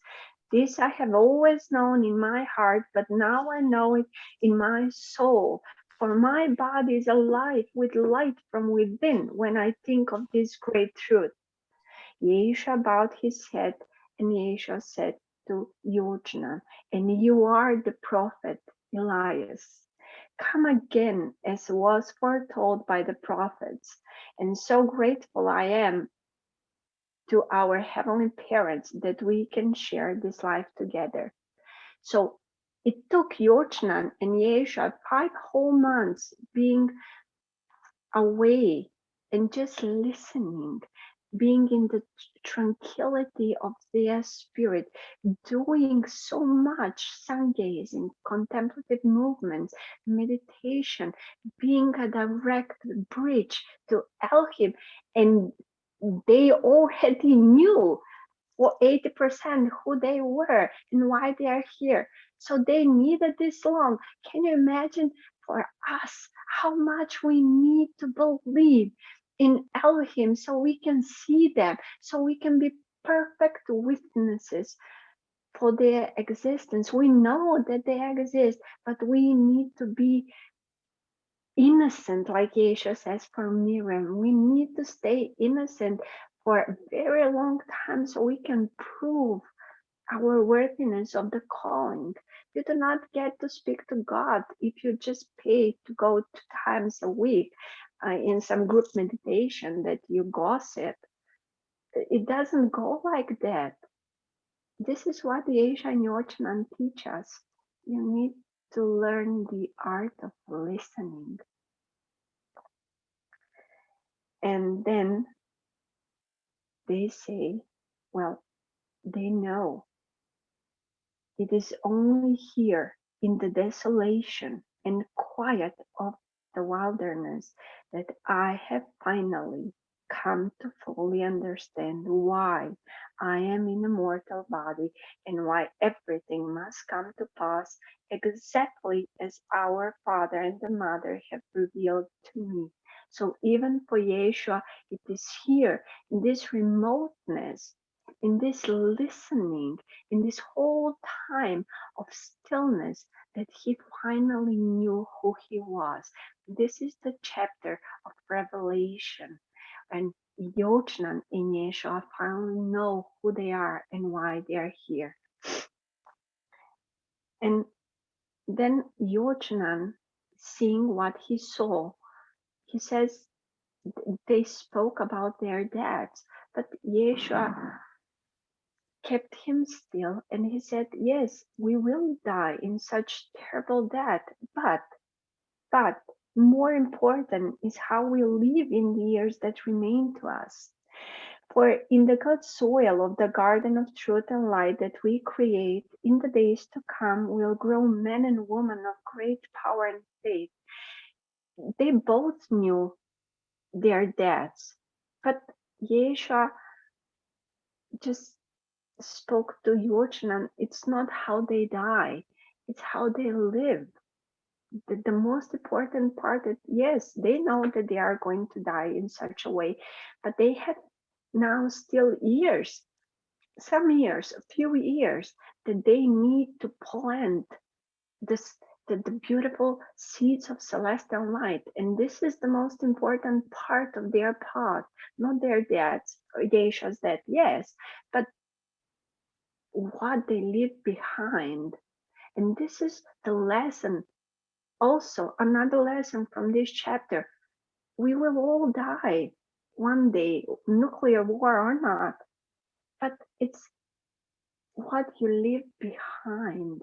This I have always known in my heart, but now I know it in my soul. For my body is alive with light from within when I think of this great truth. Yeshua bowed his head, and Yeshua said to Yochanan, and you are the prophet Elias. Come again, as was foretold by the prophets. And so grateful I am to our heavenly parents that we can share this life together. So it took Yochanan and Yeshua 5 whole months being away and just listening, being in the tranquility of their spirit, doing so much sun gazing, contemplative movements, meditation, being a direct bridge to Elohim. And they already knew for 80% who they were and why they are here. So they needed this long. Can you imagine for us how much we need to believe in Elohim so we can see them, so we can be perfect witnesses for their existence? We know that they exist, but we need to be innocent, like Yeshua says for Miriam. We need to stay innocent for a very long time so we can prove our worthiness of the calling. You do not get to speak to God if you just pay to go 2 times a week in some group meditation that you gossip. It doesn't go like that. This is what the Asia and Yochanan teach us. You need to learn the art of listening. And then they say, well, they know it is only here in the desolation and quiet of the wilderness that I have finally come to fully understand why I am in a mortal body and why everything must come to pass exactly as our father and the mother have revealed to me. So even for Yeshua, it is here in this remoteness, in this listening, in this whole time of stillness that he finally knew who he was. This is the chapter of revelation. And Yochanan and Yeshua finally know who they are and why they are here. And then Yochanan, seeing what he saw, he says they spoke about their deaths, but Yeshua kept him still, and he said, yes, we will die in such terrible death, but more important is how we live in the years that remain to us. For in the good soil of the garden of truth and light that we create in the days to come will grow men and women of great power and faith. They both knew their deaths, but Yeshua just spoke to Yochanan. It's not how they die, it's how they live. The most important part that, yes, they know that they are going to die in such a way, but they have now still years, some years, a few years that they need to plant this, the beautiful seeds of celestial light. And this is the most important part of their path, not their deaths, or Yeshua's death, yes, but what they leave behind. And this is the lesson, also another lesson from this chapter. We will all die one day, nuclear war or not, but it's what you leave behind.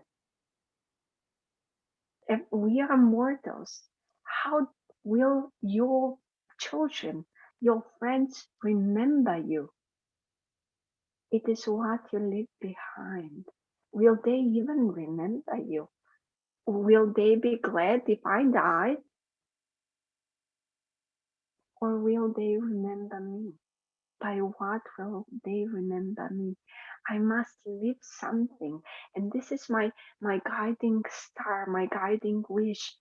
If we are mortals, how will your children, your friends remember you? It is what you leave behind. Will they even remember you? Will they be glad if I die? Or will they remember me? By what will they remember me? I must leave something. And this is my guiding star, my guiding wish.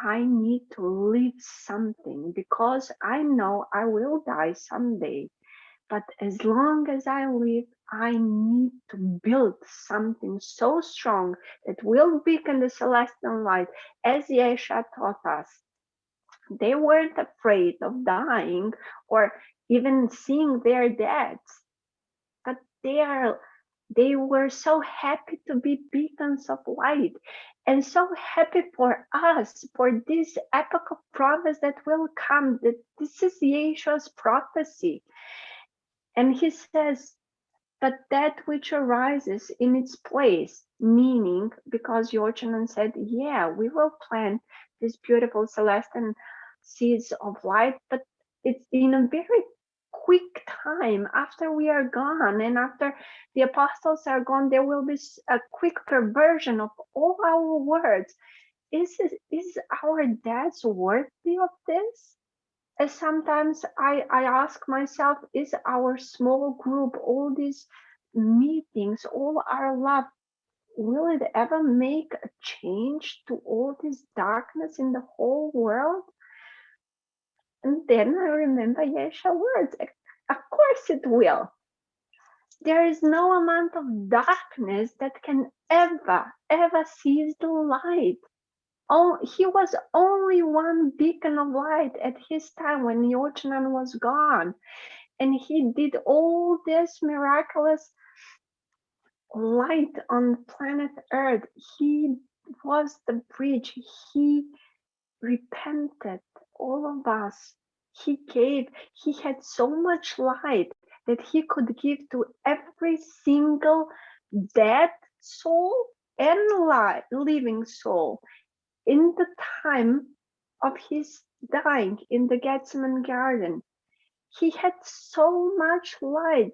I need to leave something because I know I will die someday. But as long as I live, I need to build something so strong that will beacon the celestial light, as Yeshua taught us. They weren't afraid of dying or even seeing their deaths, but they were so happy to be beacons of light and so happy for us, for this epoch of promise that will come, that this is Yeshua's prophecy. And he says, but that which arises in its place, meaning, because Yochanan said, yeah, we will plant these beautiful celestial seeds of light, but it's in a very quick time after we are gone, and after the apostles are gone, there will be a quick perversion of all our words. Is our dads worthy of this? And sometimes I ask myself, is our small group, all these meetings, all our love, will it ever make a change to all this darkness in the whole world? And then I remember Yesha's words. Of course it will. There is no amount of darkness that can ever seize the light. Oh, he was only one beacon of light at his time when Yochanan was gone. And he did all this miraculous light on planet Earth. He was the bridge. He repented, all of us. He gave, he had so much light that he could give to every single dead soul and living soul. In the time of his dying in the Gethsemane garden, he had so much light.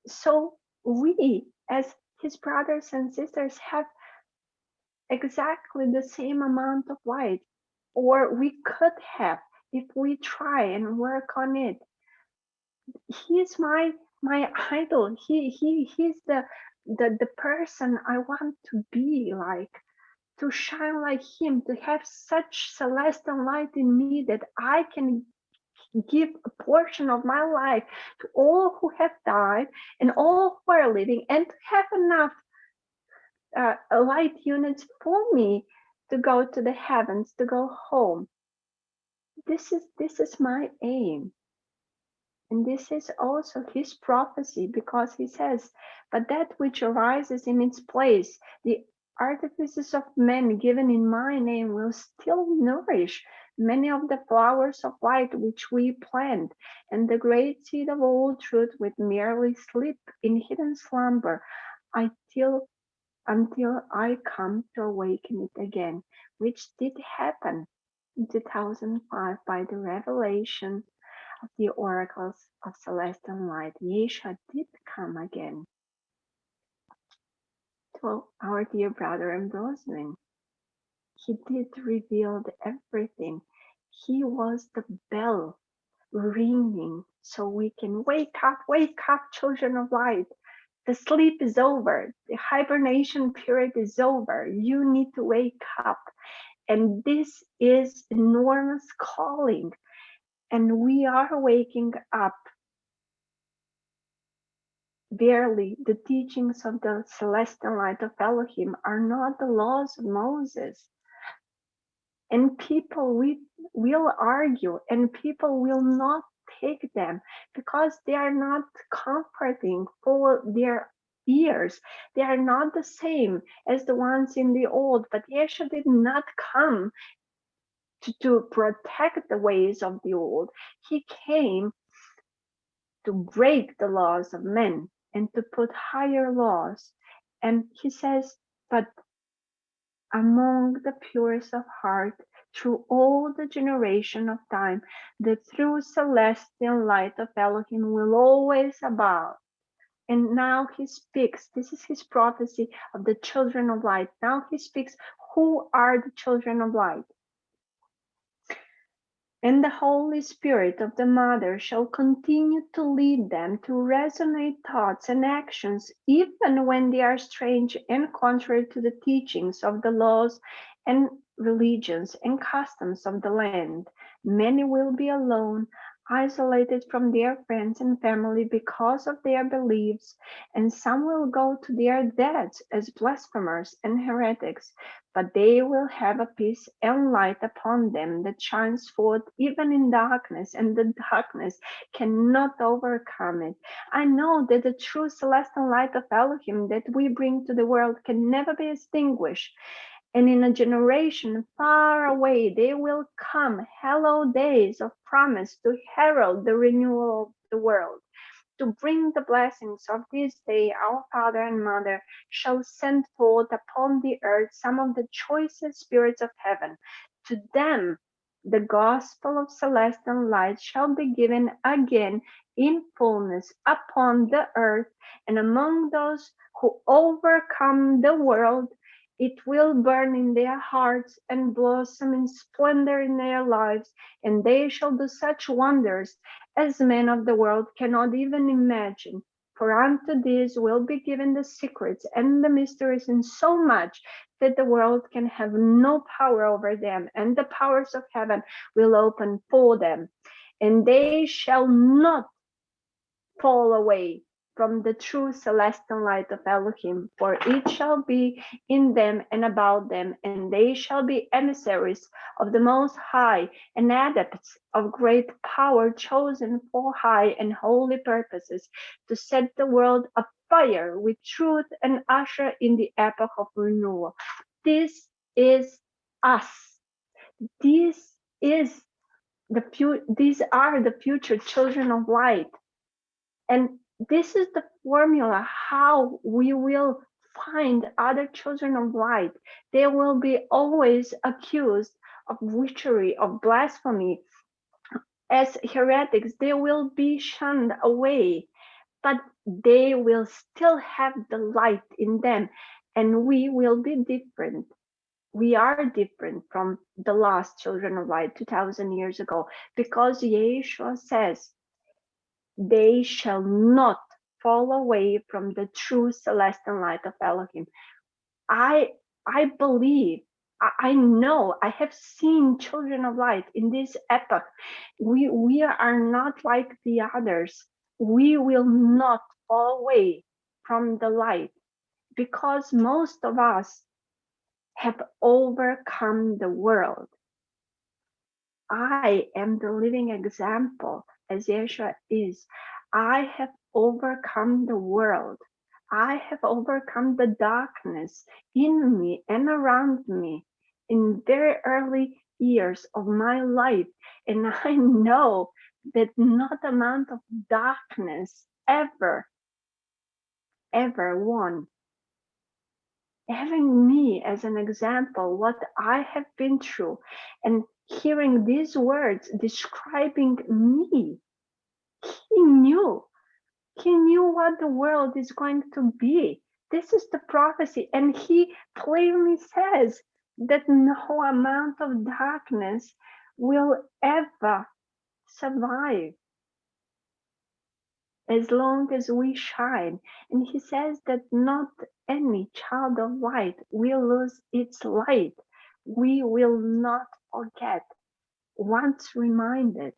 So we, as his brothers and sisters, have exactly the same amount of light, or we could have if we try and work on it. He's my idol. He's the person I want to be like, to shine like him, to have such celestial light in me that I can give a portion of my life to all who have died and all who are living, and to have enough light units for me to go to the heavens, to go home. This is my aim. And this is also his prophecy, because he says, but that which arises in its place, the artifices of men given in my name, will still nourish many of the flowers of light which we plant, and the great seed of all truth will merely sleep in hidden slumber until I come to awaken it again, which did happen in 2005 by the revelation of the oracles of celestial light. Yeshua did come again to our dear brother and Rosalind. He did reveal everything. He was the bell ringing so we can wake up, children of light. The sleep is over. The hibernation period is over. You need to wake up. And this is enormous calling. And we are waking up. Verily, the teachings of the celestial light of Elohim are not the laws of Moses. And people will argue, and people will not take them because they are not comforting for their ears. They are not the same as the ones in the old. But Yeshua did not come to protect the ways of the old. He came to break the laws of men and to put higher laws. And he says, but among the purest of heart, through all the generation of time, the true celestial light of Elohim will always abound. And now he speaks, this is his prophecy of the children of light. Now he speaks, who are the children of light? And the Holy Spirit of the Mother shall continue to lead them to resonate thoughts and actions, even when they are strange and contrary to the teachings of the laws and religions and customs of the land. Many will be alone, isolated from their friends and family because of their beliefs, and some will go to their deaths as blasphemers and heretics. But they will have a peace and light upon them that shines forth even in darkness, and the darkness cannot overcome it. I know that the true celestial light of Elohim that we bring to the world can never be extinguished. And in a generation far away, they will come hallowed days of promise to herald the renewal of the world. To bring the blessings of this day, our Father and Mother shall send forth upon the earth some of the choicest spirits of heaven. To them, the gospel of celestial light shall be given again in fullness upon the earth, and among those who overcome the world, it will burn in their hearts and blossom in splendor in their lives, and they shall do such wonders as men of the world cannot even imagine. For unto these will be given the secrets and the mysteries, in so much that the world can have no power over them, and the powers of heaven will open for them, and they shall not fall away from the true celestial light of Elohim, for it shall be in them and about them, and they shall be emissaries of the Most High and adepts of great power, chosen for high and holy purposes, to set the world afire with truth and usher in the epoch of renewal. This is us. This is these are the future children of light. And this is the formula how we will find other children of light. They will be always accused of witchery, of blasphemy. As heretics, they will be shunned away, but they will still have the light in them, and we will be different. We are different from the last children of light 2000 years ago, because Yeshua says, they shall not fall away from the true celestial light of Elohim. I believe, I know, I have seen children of light in this epoch. We are not like the others. We will not fall away from the light, because most of us have overcome the world. I am the living example, as Yeshua is. I have overcome the world. I have overcome the darkness in me and around me in very early years of my life. And I know that not amount of darkness ever won. Having me as an example, what I have been through, and hearing these words describing me, he knew what the world is going to be. This is the prophecy, and he plainly says that no amount of darkness will ever survive as long as we shine. And he says that not any child of light will lose its light. We will not forget. Once reminded,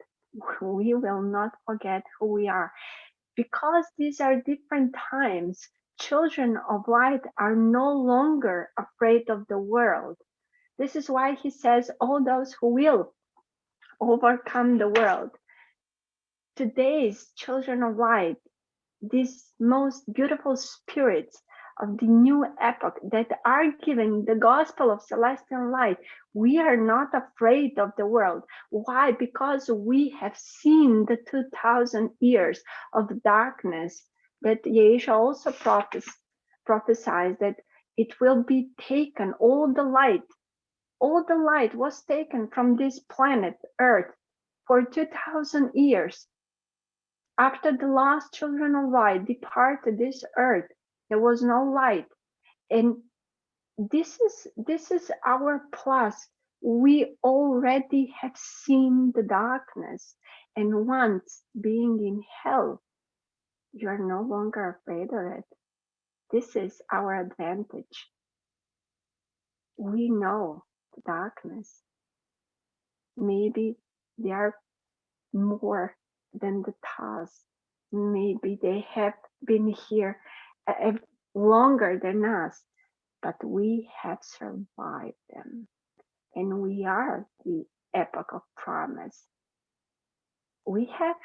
we will not forget who we are. Because these are different times, children of light are no longer afraid of the world. This is why he says, all those who will overcome the world. Today's children of light, these most beautiful spirits of the new epoch that are giving the gospel of celestial light, we are not afraid of the world. Why? Because we have seen the 2000 years of darkness that Yeshua also prophesied that it will be taken, all the light was taken from this planet Earth for 2000 years. After the last children of light departed this earth, there was no light. And this is our plus. We already have seen the darkness. And once being in hell, you are no longer afraid of it. This is our advantage. We know the darkness. Maybe they are more than the task. Maybe they have been here longer than us, but we have survived them. And we are the epoch of promise. We have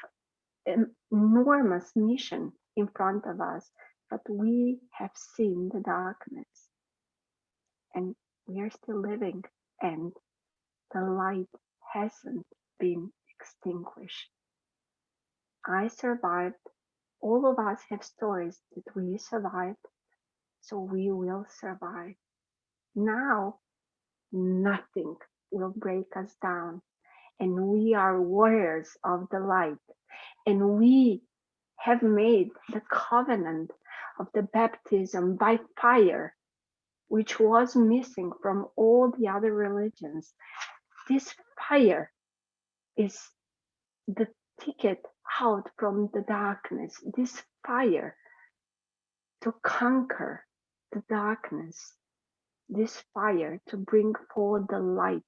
an enormous mission in front of us, but we have seen the darkness. And we are still living, and the light hasn't been extinguished. I survived. All of us have stories that we survived, so we will survive. Now, nothing will break us down. and we are warriors of the light, and we have made the covenant of the baptism by fire, which was missing from all the other religions. This fire is the ticket out from the darkness, this fire to conquer the darkness, this fire to bring forth the light.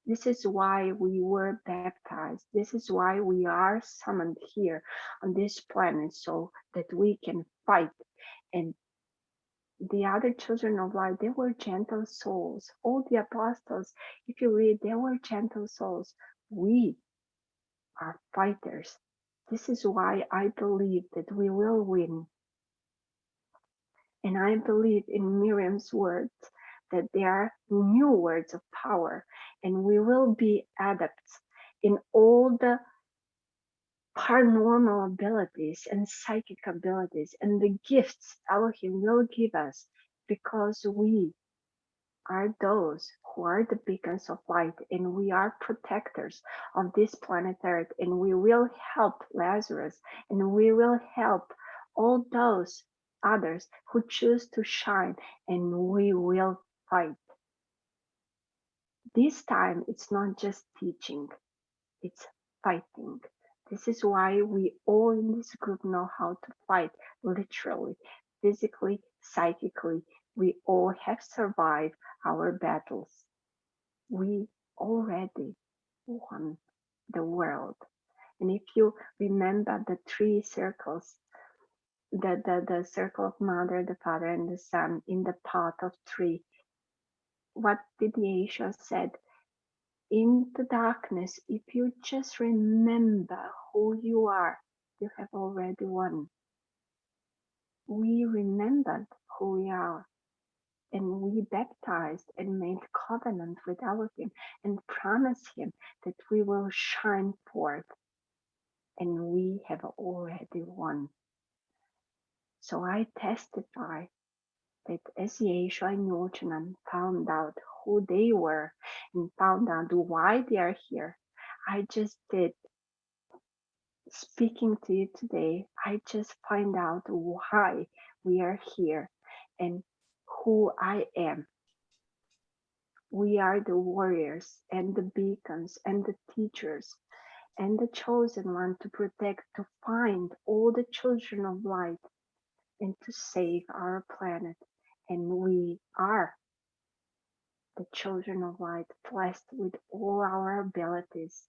This is why we were baptized. This is why we are summoned here on this planet, so that we can fight. And the other children of light, they were gentle souls. All the apostles, if you read, they were gentle souls. We are fighters. This is why I believe that we will win. And I believe in Miriam's words that they are new words of power, and we will be adepts in all the paranormal abilities and psychic abilities and the gifts Elohim will give us, because we are those who are the beacons of light, and we are protectors of this planet Earth, and we will help Lazarus, and we will help all those others who choose to shine, and we will fight. This time it's not just teaching, it's fighting. This is why we all in this group know how to fight, literally, physically, psychically. We all have survived our battles. We already won the world. And if you remember the three circles, the circle of Mother, the Father, and the Son in the path of three, what did Yeshua said? In the darkness, if you just remember who you are, you have already won. We remembered who we are, and we baptized and made covenant with Elohim and promised him that we will shine forth, and we have already won. So I testify that as Yeshua and Yochanan found out who they were and found out why they are here, I just did. Speaking to you today, I just find out why we are here and who I am. We are the warriors and the beacons and the teachers and the chosen one to protect, to find all the children of light and to save our planet. And we are the children of light, blessed with all our abilities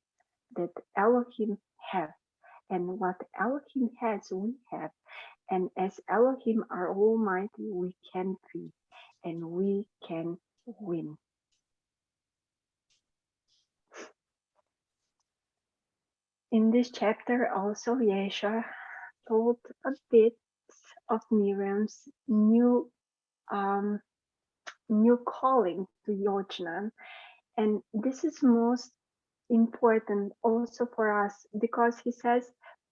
that Elohim have. And what Elohim has, we have. And as Elohim are almighty, we can be, and we can win. In this chapter also, Yeshua told a bit of Miriam's new calling to Yochanan. And this is most important also for us, because he says,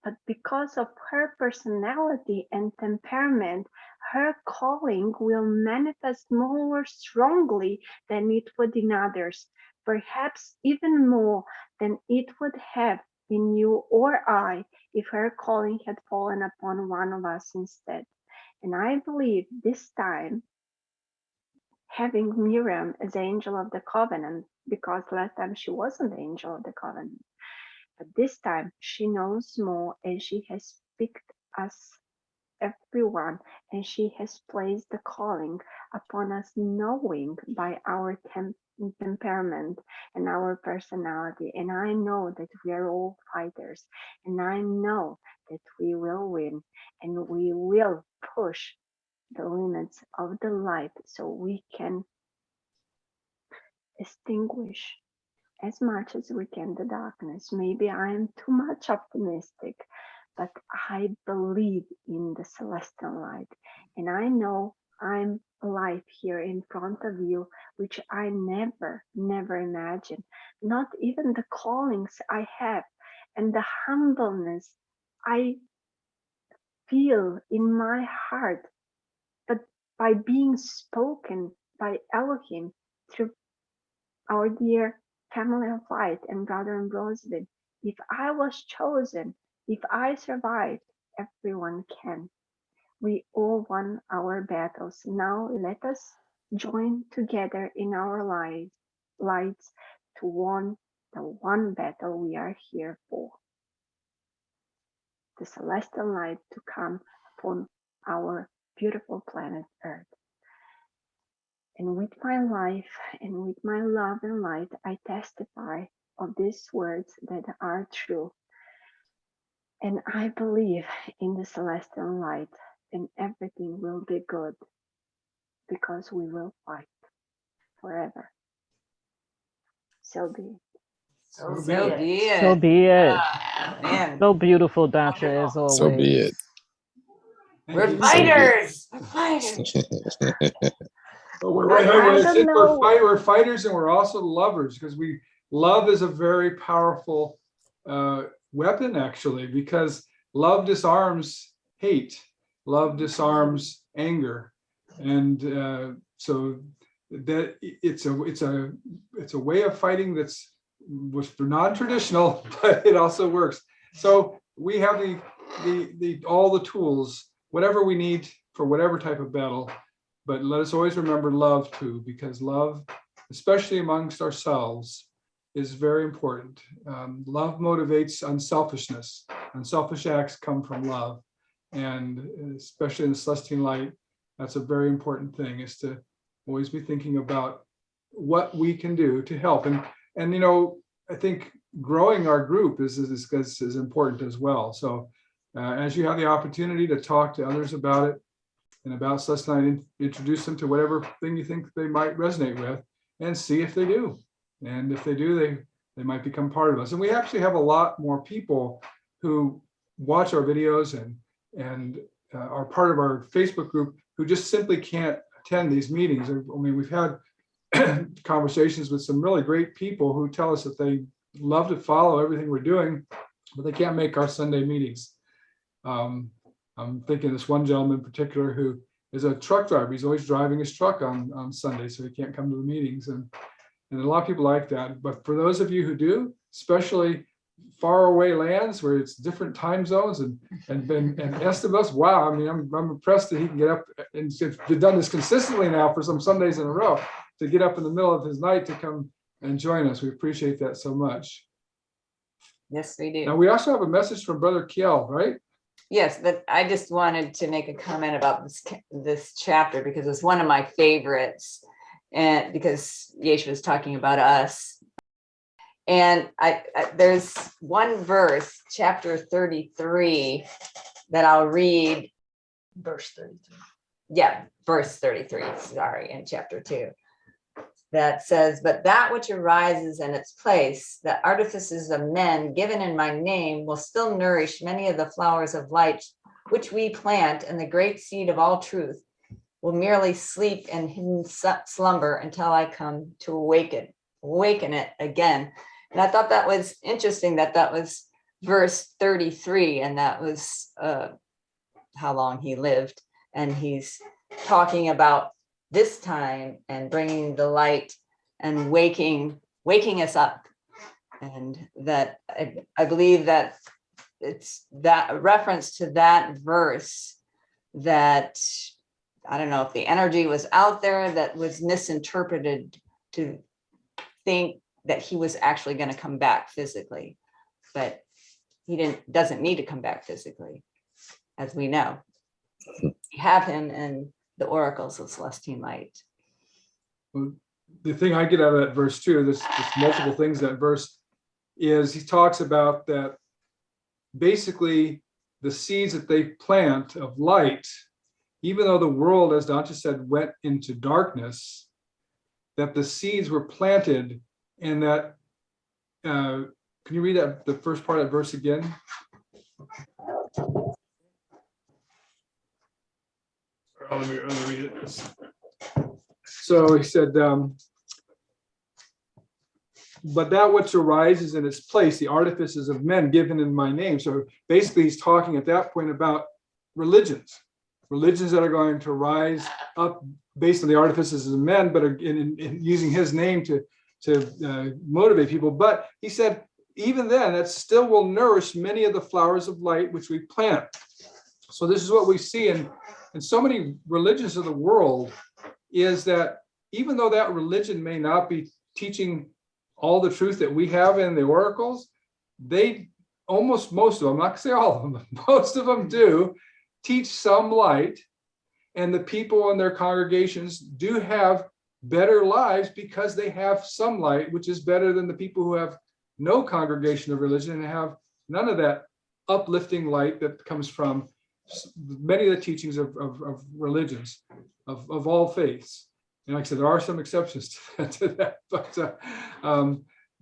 but because of her personality and temperament, her calling will manifest more strongly than it would in others, perhaps even more than it would have in you or I if her calling had fallen upon one of us instead. And I believe this time, having Miriam as angel of the covenant, because last time she wasn't the angel of the covenant, but this time she knows more, and she has picked us everyone, and she has placed the calling upon us, knowing by our temperament and our personality. And I know that we are all fighters, and I know that we will win, and we will push the limits of the light so we can extinguish as much as we can the darkness. Maybe I am too much optimistic, but I believe in the celestial light, and I know I'm alive here in front of you, which I never imagined. Not even the callings I have and the humbleness I feel in my heart, but by being spoken by Elohim through our dear family of light and brother and Rosalind, if I was chosen, if I survived, everyone can. We all won our battles. Now let us join together in our lights to win the one battle we are here for. The celestial light to come upon our beautiful planet Earth. And with my life and with my love and light, I testify of these words that are true. And I believe in the celestial light, and everything will be good because we will fight forever. So be it. So So be be it. So it. be it. Ah, man, So beautiful, Doctor, as Wonderful. So be always. it. we're Thank you. So be it. fighters. We're fighters. Well, we're And right. I Well, don't know. we're fighters and we're also lovers because love is a very powerful weapon actually, because love disarms hate, love disarms anger, and so that it's a way of fighting was non-traditional, but it also works. So we have all the tools, whatever we need for whatever type of battle. But let us always remember love too, because love, especially amongst ourselves, is very important. Love motivates unselfishness. Unselfish acts come from love. And especially in the Celestine light, that's a very important thing, is to always be thinking about what we can do to help. And you know, I think growing our group is important as well. So as you have the opportunity to talk to others about it, and about Celestine, introduce them to whatever thing you think they might resonate with, and see if they do. And if they do, they might become part of us. And we actually have a lot more people who watch our videos and are part of our Facebook group who just simply can't attend these meetings. I mean, we've had conversations with some really great people who tell us that they love to follow everything we're doing, but they can't make our Sunday meetings. I'm thinking this one gentleman in particular who is a truck driver. He's always driving his truck on Sunday, so he can't come to the meetings. And a lot of people like that. But for those of you who do, especially far away lands where it's different time zones and Estivus, wow, I mean, I'm impressed that he can get up and he's done this consistently now for some Sundays in a row, to get up in the middle of his night to come and join us. We appreciate that so much. Yes, we do. Now, we also have a message from Brother Keyl, right? Yes, but I just wanted to make a comment about this chapter because it's one of my favorites, and because Yeshu was talking about us. And there's one verse, chapter 33, that I'll read. Verse 33. Yeah, verse 33, sorry, in chapter 2. That says, but that which arises in its place, the artifices of men given in my name, will still nourish many of the flowers of light which we plant, and the great seed of all truth will merely sleep in hidden slumber until I come to awaken it again. And I thought that was interesting that was verse 33, and that was how long he lived. And he's talking about this time and bringing the light and waking us up. And that I believe that it's that reference to that verse that, I don't know if the energy was out there that was misinterpreted to think that he was actually going to come back physically, but he doesn't need to come back physically, as we know. We have him in the oracles of Celestine light. Well, the thing I get out of that verse too, there's multiple things in that verse, is he talks about that basically the seeds that they plant of light, even though the world, as Dante said, went into darkness, that the seeds were planted, and that, can you read that, the first part of that verse again? Let me read it. So he said, but that which arises in its place, the artifices of men given in my name. So basically he's talking at that point about religions that are going to rise up based on the artifices of men, but are in using his name to motivate people. But he said, even then, that still will nourish many of the flowers of light which we plant. So this is what we see in so many religions of the world, is that even though that religion may not be teaching all the truth that we have in the oracles, they most of them, I'm not gonna say all of them, but most of them do teach some light, and the people in their congregations do have better lives because they have some light, which is better than the people who have no congregation of religion and have none of that uplifting light that comes from many of the teachings of religions, of all faiths. And like I said, there are some exceptions to that, but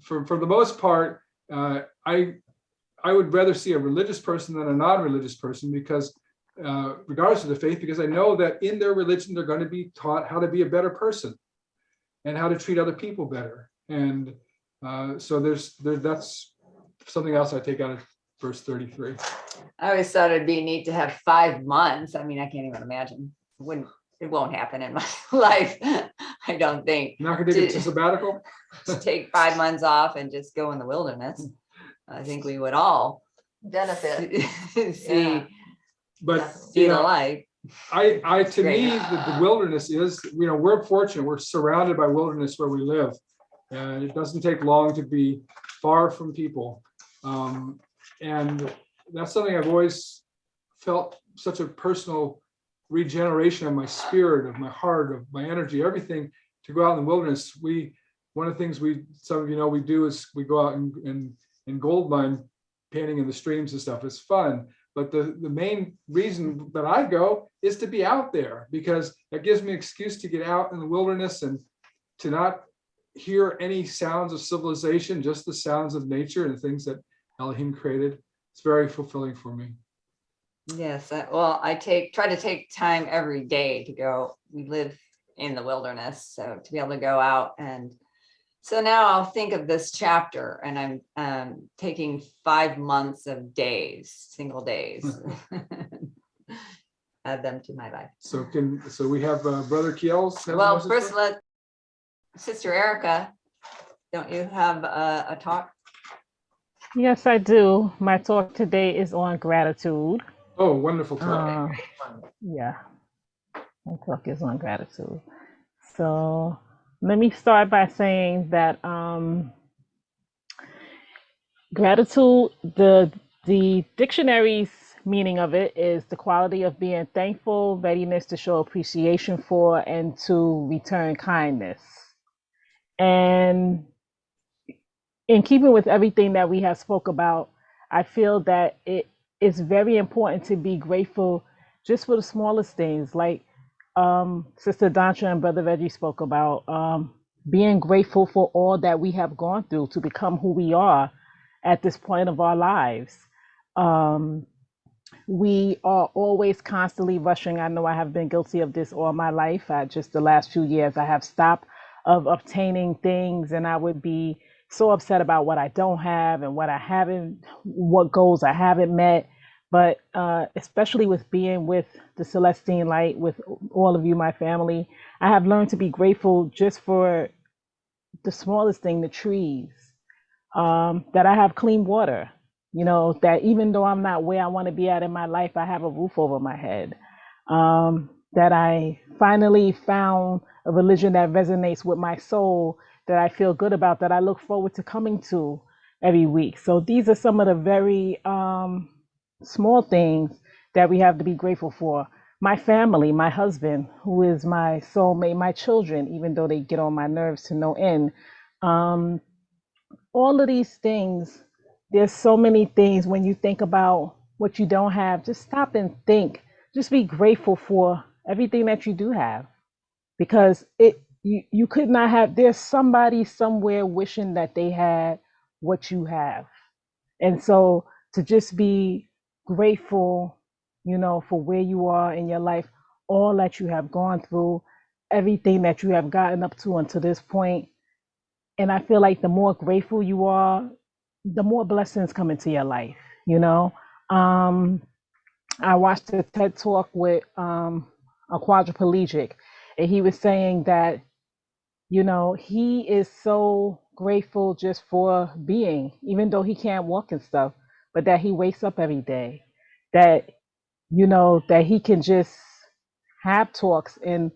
for the most part, I would rather see a religious person than a non-religious person, because regardless of the faith, because I know that in their religion, they're going to be taught how to be a better person and how to treat other people better. And so that's something else I take out of verse 33. I always thought it'd be neat to have 5 months. I mean, I can't even imagine. It won't happen in my life. I don't think. Not going to take a sabbatical? To take 5 months off and just go in the wilderness. I think we would all benefit. see But the light. To me, the wilderness is, we're fortunate. We're surrounded by wilderness where we live, and it doesn't take long to be far from people. And that's something I've always felt, such a personal regeneration of my spirit, of my heart, of my energy, everything, to go out in the wilderness. One of the things some of you know, we do is we go out and gold mine, painting in the streams and stuff. It's fun. But the main reason that I go is to be out there, because that gives me an excuse to get out in the wilderness and to not hear any sounds of civilization, just the sounds of nature and things that Elohim created. It's very fulfilling for me. Yes, well, I try to take time every day to go. We live in the wilderness, so to be able to go out. And so now I'll think of this chapter, and I'm taking 5 months of days, single days, add them to my life. So we have Brother Keyl. Well, first let Sister Erica, don't you have a talk? Yes, I do. My talk today is on gratitude. Oh, wonderful talk. Yeah, my talk is on gratitude. So let me start by saying that gratitude, the dictionary's meaning of it is the quality of being thankful, readiness to show appreciation for, and to return kindness. And in keeping with everything that we have spoke about, I feel that it is very important to be grateful just for the smallest things, like Sister Dantra and Brother Reggie spoke about, being grateful for all that we have gone through to become who we are at this point of our lives. We are always constantly rushing. I know I have been guilty of this all my life. Just the last few years, I have stopped of obtaining things, and I would be so upset about what I don't have and what goals I haven't met. But especially with being with the Celestine light, with all of you, my family, I have learned to be grateful just for the smallest thing, the trees, that I have clean water, that even though I'm not where I want to be at in my life, I have a roof over my head, that I finally found a religion that resonates with my soul, that I feel good about, that I look forward to coming to every week. So these are some of the very small things that we have to be grateful for. My family, my husband, who is my soulmate, my children, even though they get on my nerves to no end. All of these things, there's so many things when you think about what you don't have, just stop and think. Just be grateful for everything that you do have, because you could not have, there's somebody somewhere wishing that they had what you have. And so to just be grateful, for where you are in your life, all that you have gone through, everything that you have gotten up to until this point. And I feel like the more grateful you are, the more blessings come into your life, I watched a TED talk with a quadriplegic, and he was saying that he is so grateful just for being, even though he can't walk and stuff, but that he wakes up every day, that, that he can just have talks and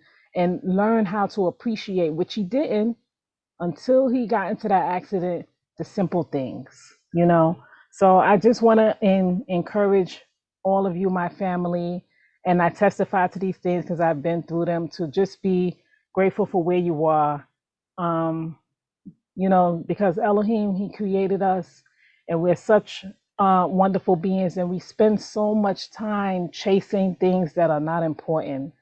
learn how to appreciate, which he didn't until he got into that accident, the simple things. So I just want to encourage all of you, my family, and I testify to these things because I've been through them, to just be grateful for where you are. um because Elohim, he created us, and we're such wonderful beings, and we spend so much time chasing things that are not important.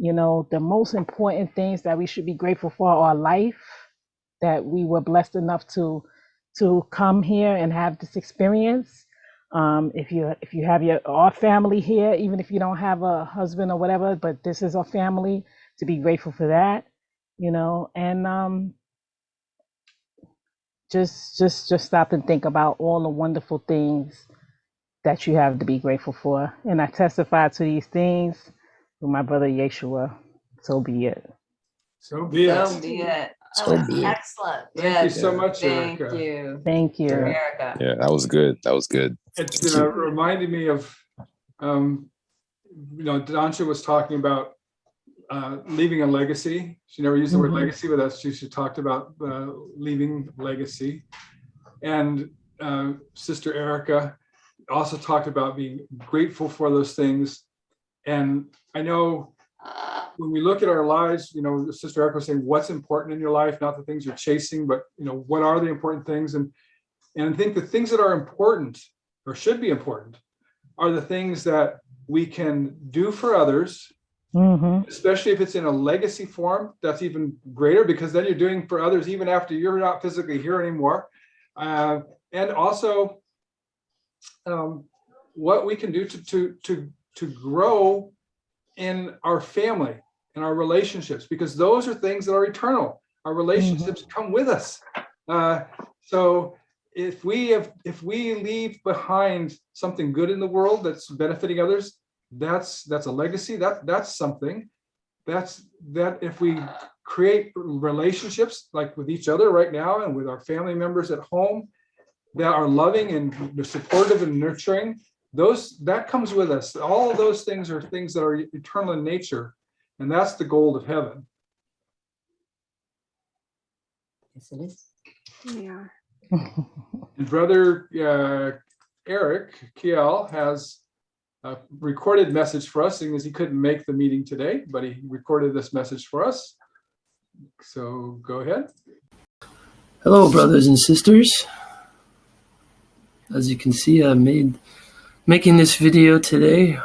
The most important things that we should be grateful for are life, that we were blessed enough to come here and have this experience. If you have our family here, even if you don't have a husband or whatever, but this is a family, to be grateful for that. And just stop and think about all the wonderful things that you have to be grateful for. And I testify to these things with my brother Yeshua. So be it. So be it. So be it. That So was be it. excellent. Thank you so much, Thank Erica. you. Thank you. Yeah. Erica. Yeah, that was good. That was good. It's Thank you. reminded me of, Dansha was talking about leaving a legacy. She never used the word Mhm. legacy, but she talked about leaving legacy. And Sister Erica also talked about being grateful for those things. And I know when we look at our lives, Sister Erica was saying, what's important in your life, not the things you're chasing, but what are the important things? And I think the things that are important or should be important are the things that we can do for others, especially if it's in a legacy form. That's even greater, because then you're doing for others even after you're not physically here anymore. And also what we can do to grow in our family and our relationships, because those are things that are eternal. Our relationships come with us. So if we leave behind something good in the world that's benefiting others, that's a legacy. That's something. That if we create relationships like with each other right now and with our family members at home that are loving and supportive and nurturing, that comes with us. All of those things are things that are eternal in nature, and that's the gold of heaven. Yes, it is. Yeah. And Brother Eric Keyl has a recorded message for us, seeing as he couldn't make the meeting today, but he recorded this message for us. So go ahead. Hello, brothers and sisters. As you can see, I'm making this video today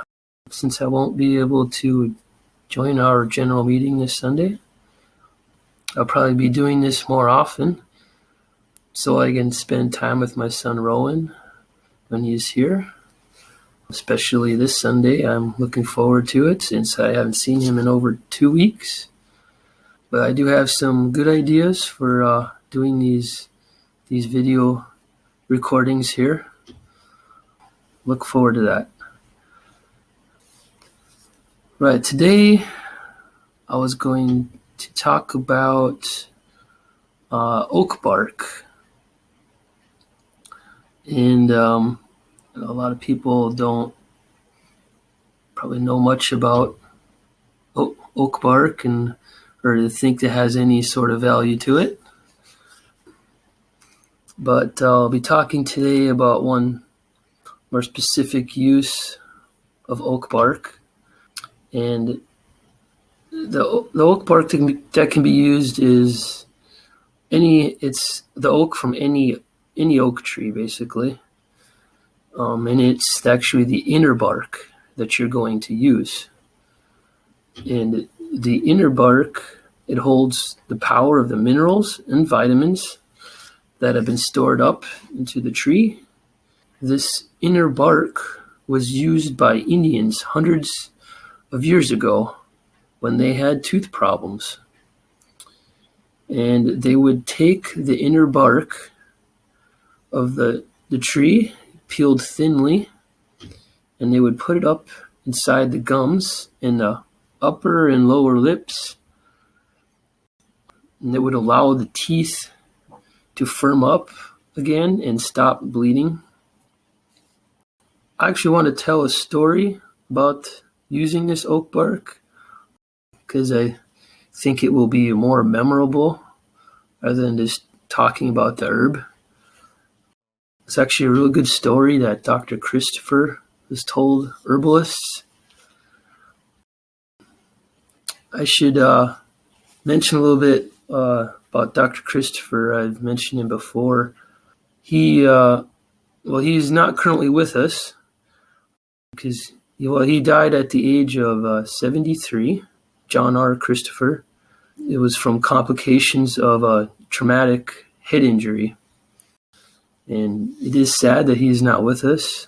since I won't be able to join our general meeting this Sunday. I'll probably be doing this more often so I can spend time with my son Rowan when he's here, especially this Sunday. I'm looking forward to it since I haven't seen him in over 2 weeks. But I do have some good ideas for doing these video recordings here. Look forward to that. Right, today I was going to talk about oak bark. And a lot of people don't probably know much about oak bark or think it has any sort of value to it. But I'll be talking today about one more specific use of oak bark. And the oak bark that can be used is it's the oak from any oak tree, basically. And it's actually the inner bark that you're going to use. And the inner bark, it holds the power of the minerals and vitamins that have been stored up into the tree. This inner bark was used by Indians hundreds of years ago when they had tooth problems. And they would take the inner bark of the tree, peeled thinly, and they would put it up inside the gums in the upper and lower lips and it would allow the teeth to firm up again and stop bleeding. I actually want to tell a story about using this oak bark because I think it will be more memorable rather than just talking about the herb. It's actually a really good story that Dr. Christopher has told herbalists. I should mention a little bit about Dr. Christopher. I've mentioned him before. He's not currently with us because he died at the age of 73, John R. Christopher. It was from complications of a traumatic head injury. And it is sad that he's not with us,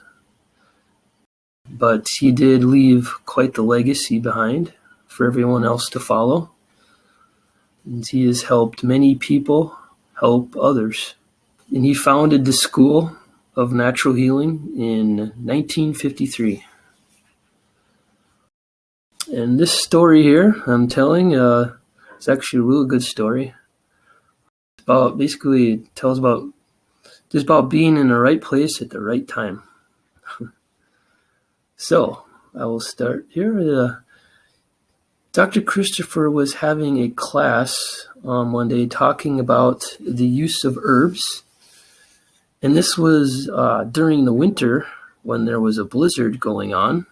but he did leave quite the legacy behind for everyone else to follow. And he has helped many people help others. And he founded the School of Natural Healing in 1953. And this story here I'm telling is actually a really good story. It's about, basically, it tells about just about being in the right place at the right time. So I will start here. Dr. Christopher was having a class one day talking about the use of herbs. And this was during the winter when there was a blizzard going on.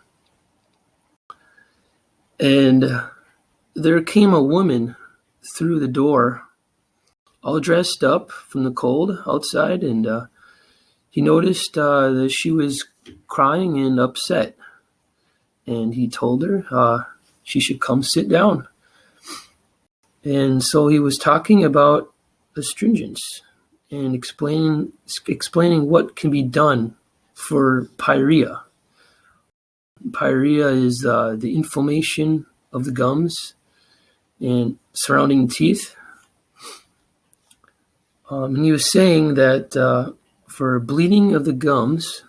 And there came a woman through the door, all dressed up from the cold outside, and he noticed that she was crying and upset. And he told her she should come sit down. And so he was talking about astringents and explaining what can be done for pyorrhea. Pyorrhea is the inflammation of the gums and surrounding teeth. And he was saying that for bleeding of the gums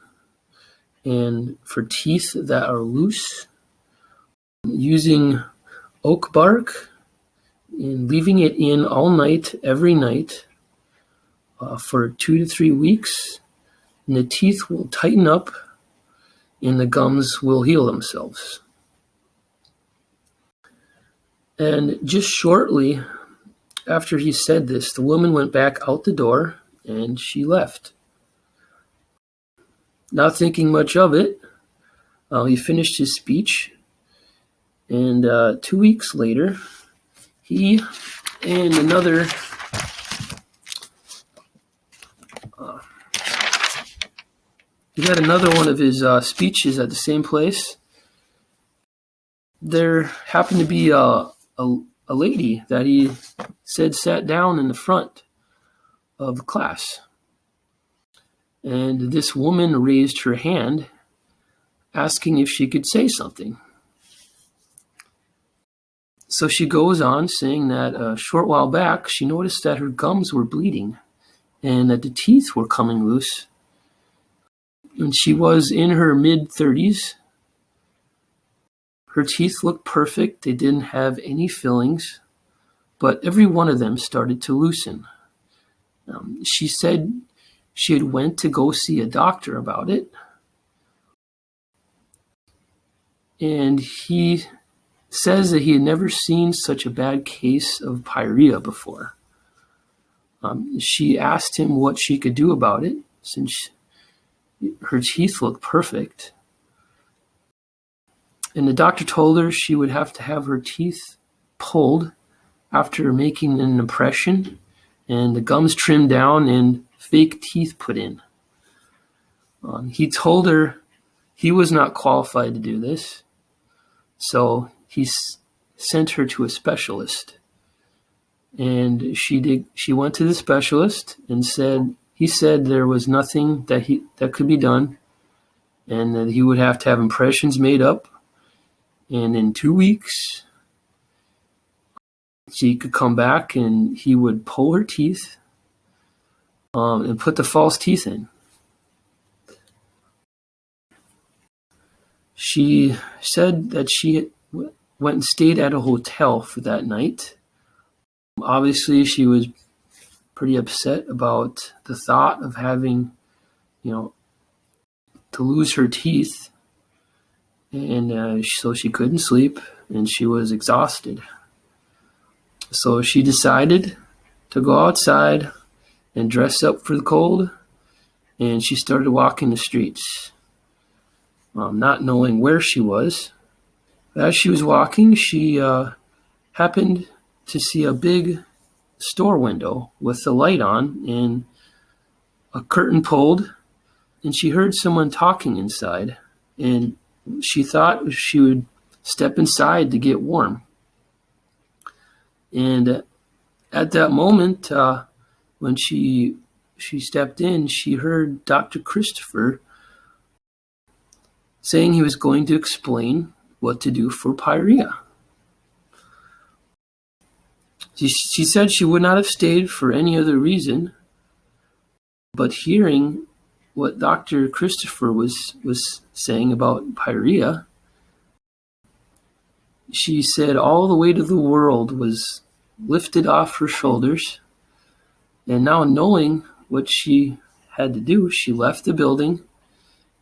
and for teeth that are loose, using oak bark and leaving it in all night, every night, for 2 to 3 weeks, and the teeth will tighten up and the gums will heal themselves. And just shortly after he said this, the woman went back out the door and she left. Not thinking much of it, he finished his speech, and 2 weeks later, he and another he had another one of his speeches at the same place. There happened to be a lady that he said sat down in the front of the class. And this woman raised her hand, asking if she could say something. So she goes on saying that a short while back, she noticed that her gums were bleeding and that the teeth were coming loose. And she was in her mid-30s. Her teeth looked perfect. They didn't have any fillings, but every one of them started to loosen. She said she had went to go see a doctor about it. And he says that he had never seen such a bad case of pyorrhea before. She asked him what she could do about it, since her teeth looked perfect. And the doctor told her she would have to have her teeth pulled after making an impression and the gums trimmed down and fake teeth put in. He told her he was not qualified to do this, so he sent her to a specialist. And she went to the specialist and he said there was nothing that could be done, and that he would have to have impressions made up. And in 2 weeks, she could come back and he would pull her teeth and put the false teeth in. She said that she went and stayed at a hotel for that night. Obviously, she was pretty upset about the thought of having, to lose her teeth. And so she couldn't sleep and she was exhausted. So she decided to go outside and dress up for the cold, and she started walking the streets, not knowing where she was. As she was walking, she happened to see a big store window with the light on and a curtain pulled, and she heard someone talking inside, and she thought she would step inside to get warm. And at that moment, when she stepped in, she heard Dr. Christopher saying he was going to explain what to do for pyorrhea. She said she would not have stayed for any other reason, but hearing what Dr. Christopher was saying about pyorrhea, she said all the weight of the world was lifted off her shoulders, and now knowing what she had to do, she left the building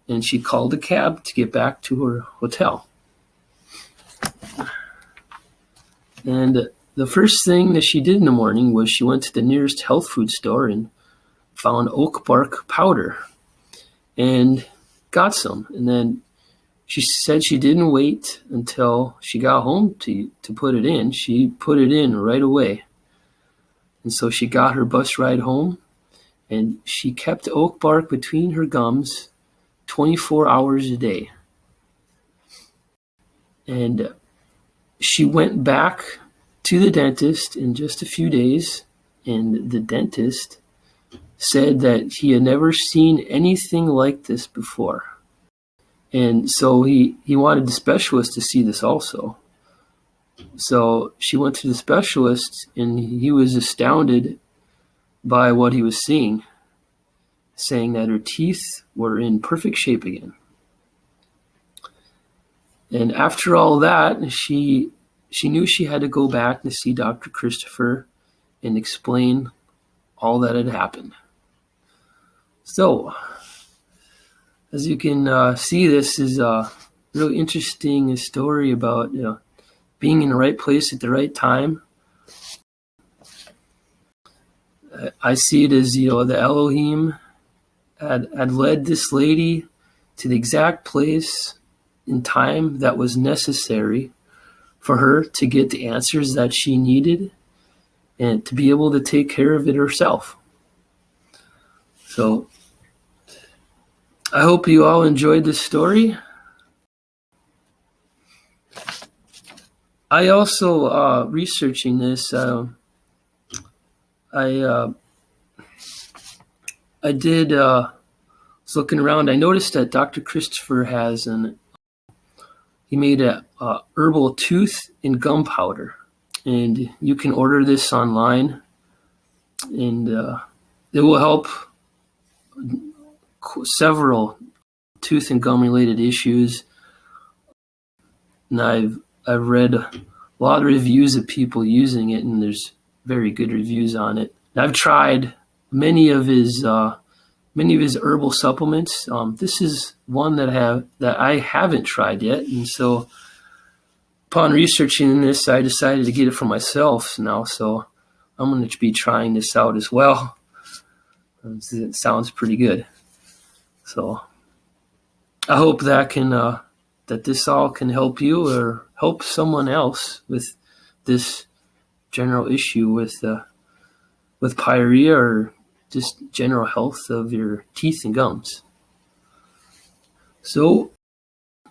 and she called a cab to get back to her hotel. And the first thing that she did in the morning was she went to the nearest health food store and found oak bark powder and got some. And then she said she didn't wait until she got home to put it in. She put it in right away. And so she got her bus ride home, and she kept oak bark between her gums 24 hours a day. And she went back to the dentist in just a few days, and the dentist said that he had never seen anything like this before. And so he wanted the specialist to see this also. So she went to the specialist, and he was astounded by what he was seeing, saying that her teeth were in perfect shape again. And after all that, she knew she had to go back to see Dr. Christopher and explain all that had happened. So, as you can see, this is a really interesting story about being in the right place at the right time. I see it as the Elohim had led this lady to the exact place in time that was necessary for her to get the answers that she needed and to be able to take care of it herself. So I hope you all enjoyed this story. I also, researching this, I did, was looking around, I noticed that Dr. Christopher has he made a herbal tooth and gum powder, and you can order this online, and it will help several tooth and gum related issues. And I've read a lot of reviews of people using it, and there's very good reviews on it. And I've tried many of his herbal supplements. This is one that I haven't tried yet, and so upon researching this, I decided to get it for myself now. So I'm going to be trying this out as well. It sounds pretty good. So I hope that that this all can help you or help someone else with this general issue with pyorrhea or just general health of your teeth and gums. So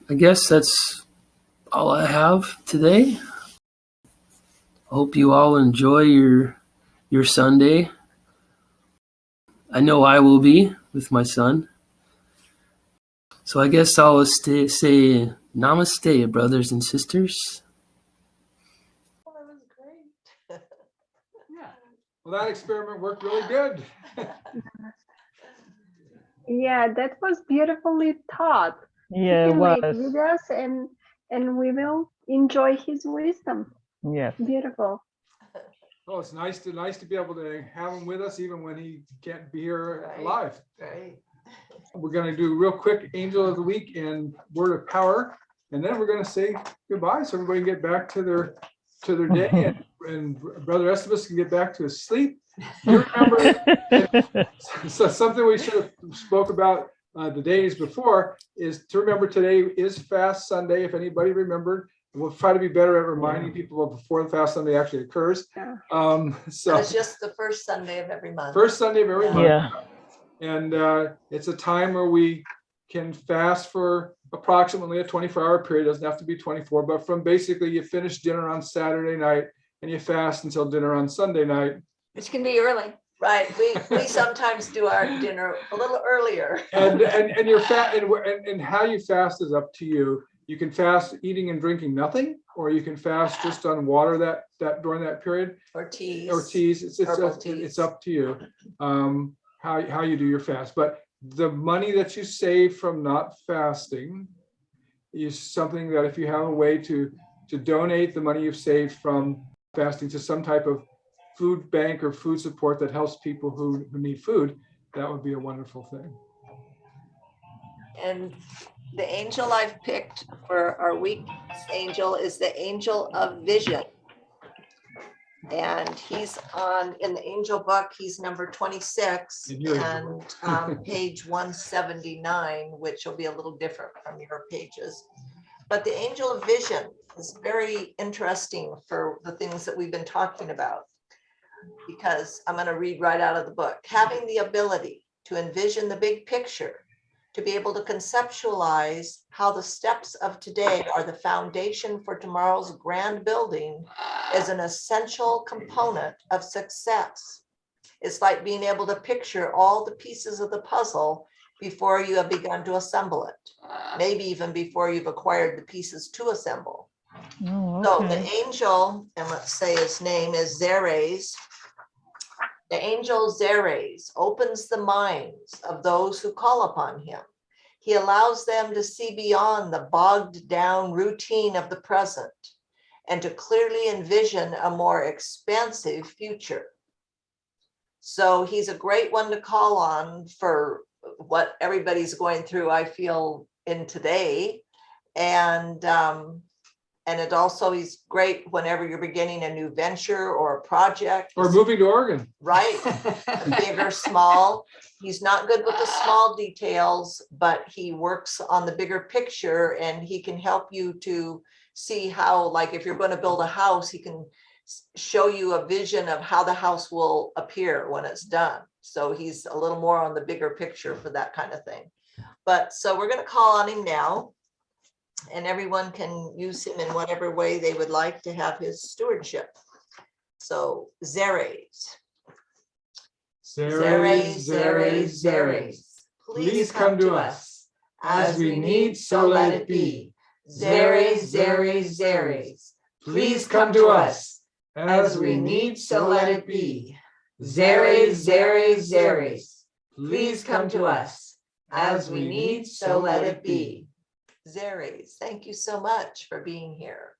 I guess that's all I have today. I hope you all enjoy your Sunday. I know I will be with my son. So I guess I'll say namaste, brothers and sisters. Oh, that was great. Yeah. Well, that experiment worked really good. Yeah, that was beautifully taught. Yeah, He it can wait was. with us, and we will enjoy his wisdom. Yes. Beautiful. Oh, it's nice to be able to have him with us even when he can't be here Right. live. Right. We're going to do real quick Angel of the Week and Word of Power, and then we're going to say goodbye so everybody can get back to their day, and Brother Esteban can get back to his sleep. You remember, so something we should have spoke about the days before is to remember today is Fast Sunday. If anybody remembered, we'll try to be better at reminding people of before the Fast Sunday actually occurs. Yeah. So It's just the first Sunday of every month. first Sunday of every month. Yeah. And it's a time where we can fast for approximately a 24-hour period. It doesn't have to be 24, but from basically you finish dinner on Saturday night and you fast until dinner on Sunday night. Which can be early. Right. We sometimes do our dinner a little earlier. And your fat and how you fast is up to you. You can fast eating and drinking nothing, or you can fast just on water that during that period. Or teas. Or teas. Herbal teas. It's up to you how you do your fast. But the money that you save from not fasting is something that if you have a way to donate the money you've saved from fasting to some type of food bank or food support that helps people who need food, that would be a wonderful thing. And the angel I've picked for our week's angel is the angel of vision. And he's in the angel book, he's number 26 and page 179, which will be a little different from your pages. But the angel of vision is very interesting for the things that we've been talking about, because I'm going to read right out of the book. Having the ability to envision the big picture, to be able to conceptualize how the steps of today are the foundation for tomorrow's grand building is an essential component of success. It's like being able to picture all the pieces of the puzzle before you have begun to assemble it, maybe even before you've acquired the pieces to assemble. Oh, So okay. the angel, and let's say his name is Zeres. The angel Zeres opens the minds of those who call upon him. He allows them to see beyond the bogged down routine of the present and to clearly envision a more expansive future. So he's a great one to call on for what everybody's going through, I feel, in today. And it also is great whenever you're beginning a new venture or a project. Or moving to Oregon. Right, big or small. He's not good with the small details, but he works on the bigger picture, and he can help you to see how, like if you're going to build a house, he can show you a vision of how the house will appear when it's done. So he's a little more on the bigger picture for that kind of thing. But so we're going to call on him now. And everyone can use him in whatever way they would like to have his stewardship. So Zeres. Zeres, Zeres, Zeres. Please come to us. As we need, so let it be. Zeres, Zeres, Zeres. Please come to us. As we need, so let it be. Zeres, Zeres, Zeres. Please come to us. As we need, so let it be. Zeres, thank you so much for being here.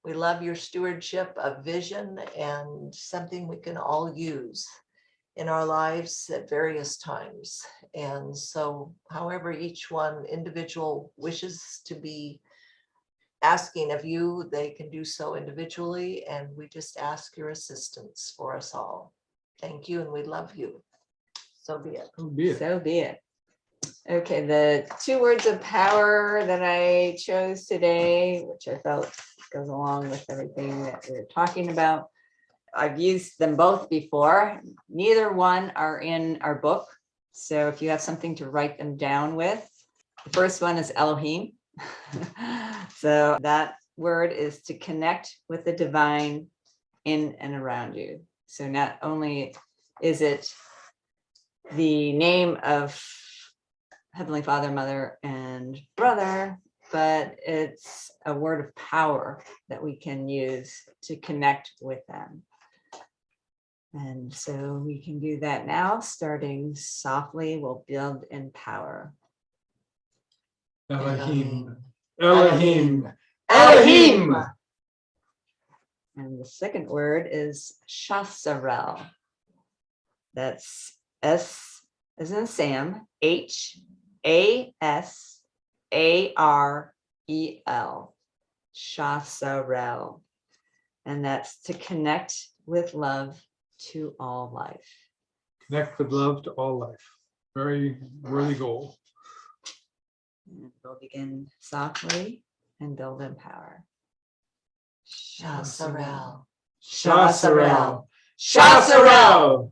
We love your stewardship of vision and something we can all use in our lives at various times. And so however each one individual wishes to be asking of you, they can do so individually. And we just ask your assistance for us all. Thank you, and we love you. So be it. So be it. So be it. Okay, the 2 words of power that I chose today, which I felt goes along with everything that we're talking about. I've used them both before. Neither one are in our book. So if you have something to write them down with, the first one is Elohim. So that word is to connect with the divine in and around you. So not only is it the name of Heavenly Father, Mother, and Brother, but it's a word of power that we can use to connect with them. And so we can do that now, starting softly. We'll build in power. Elohim, Elohim, Elohim. And the second word is chasarel. That's S as in Sam, HASAREL. Chasarel. And that's to connect with love to all life. Connect with love to all life. Very worthy goal. And we'll begin softly and build in power. Chasarel. Chasarel. Chasarel.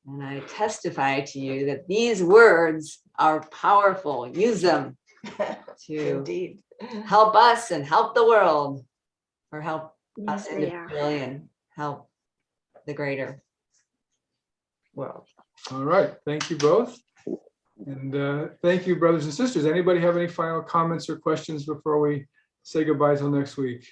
And I testify to you that these words are powerful. Use them to Indeed. help us and help the world, or help us Yes, they are. individually and help the greater world. All right, thank you both. And thank you, brothers and sisters. Anybody have any final comments or questions before we say goodbye till next week?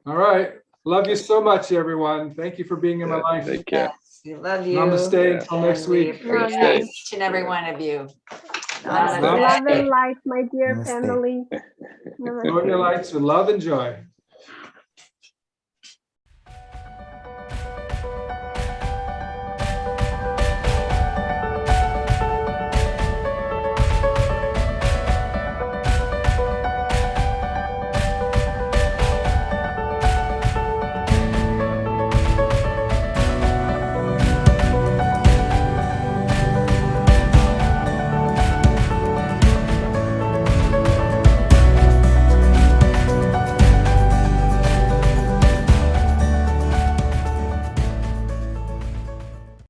All right, love you so much, everyone. Thank you for being in my life. Take care. Yes, we love you. Namaste until next and we week. appreciate Namaste. each and every one of you. Namaste. Love and light, my dear Namaste. family. Show your lights with love and joy.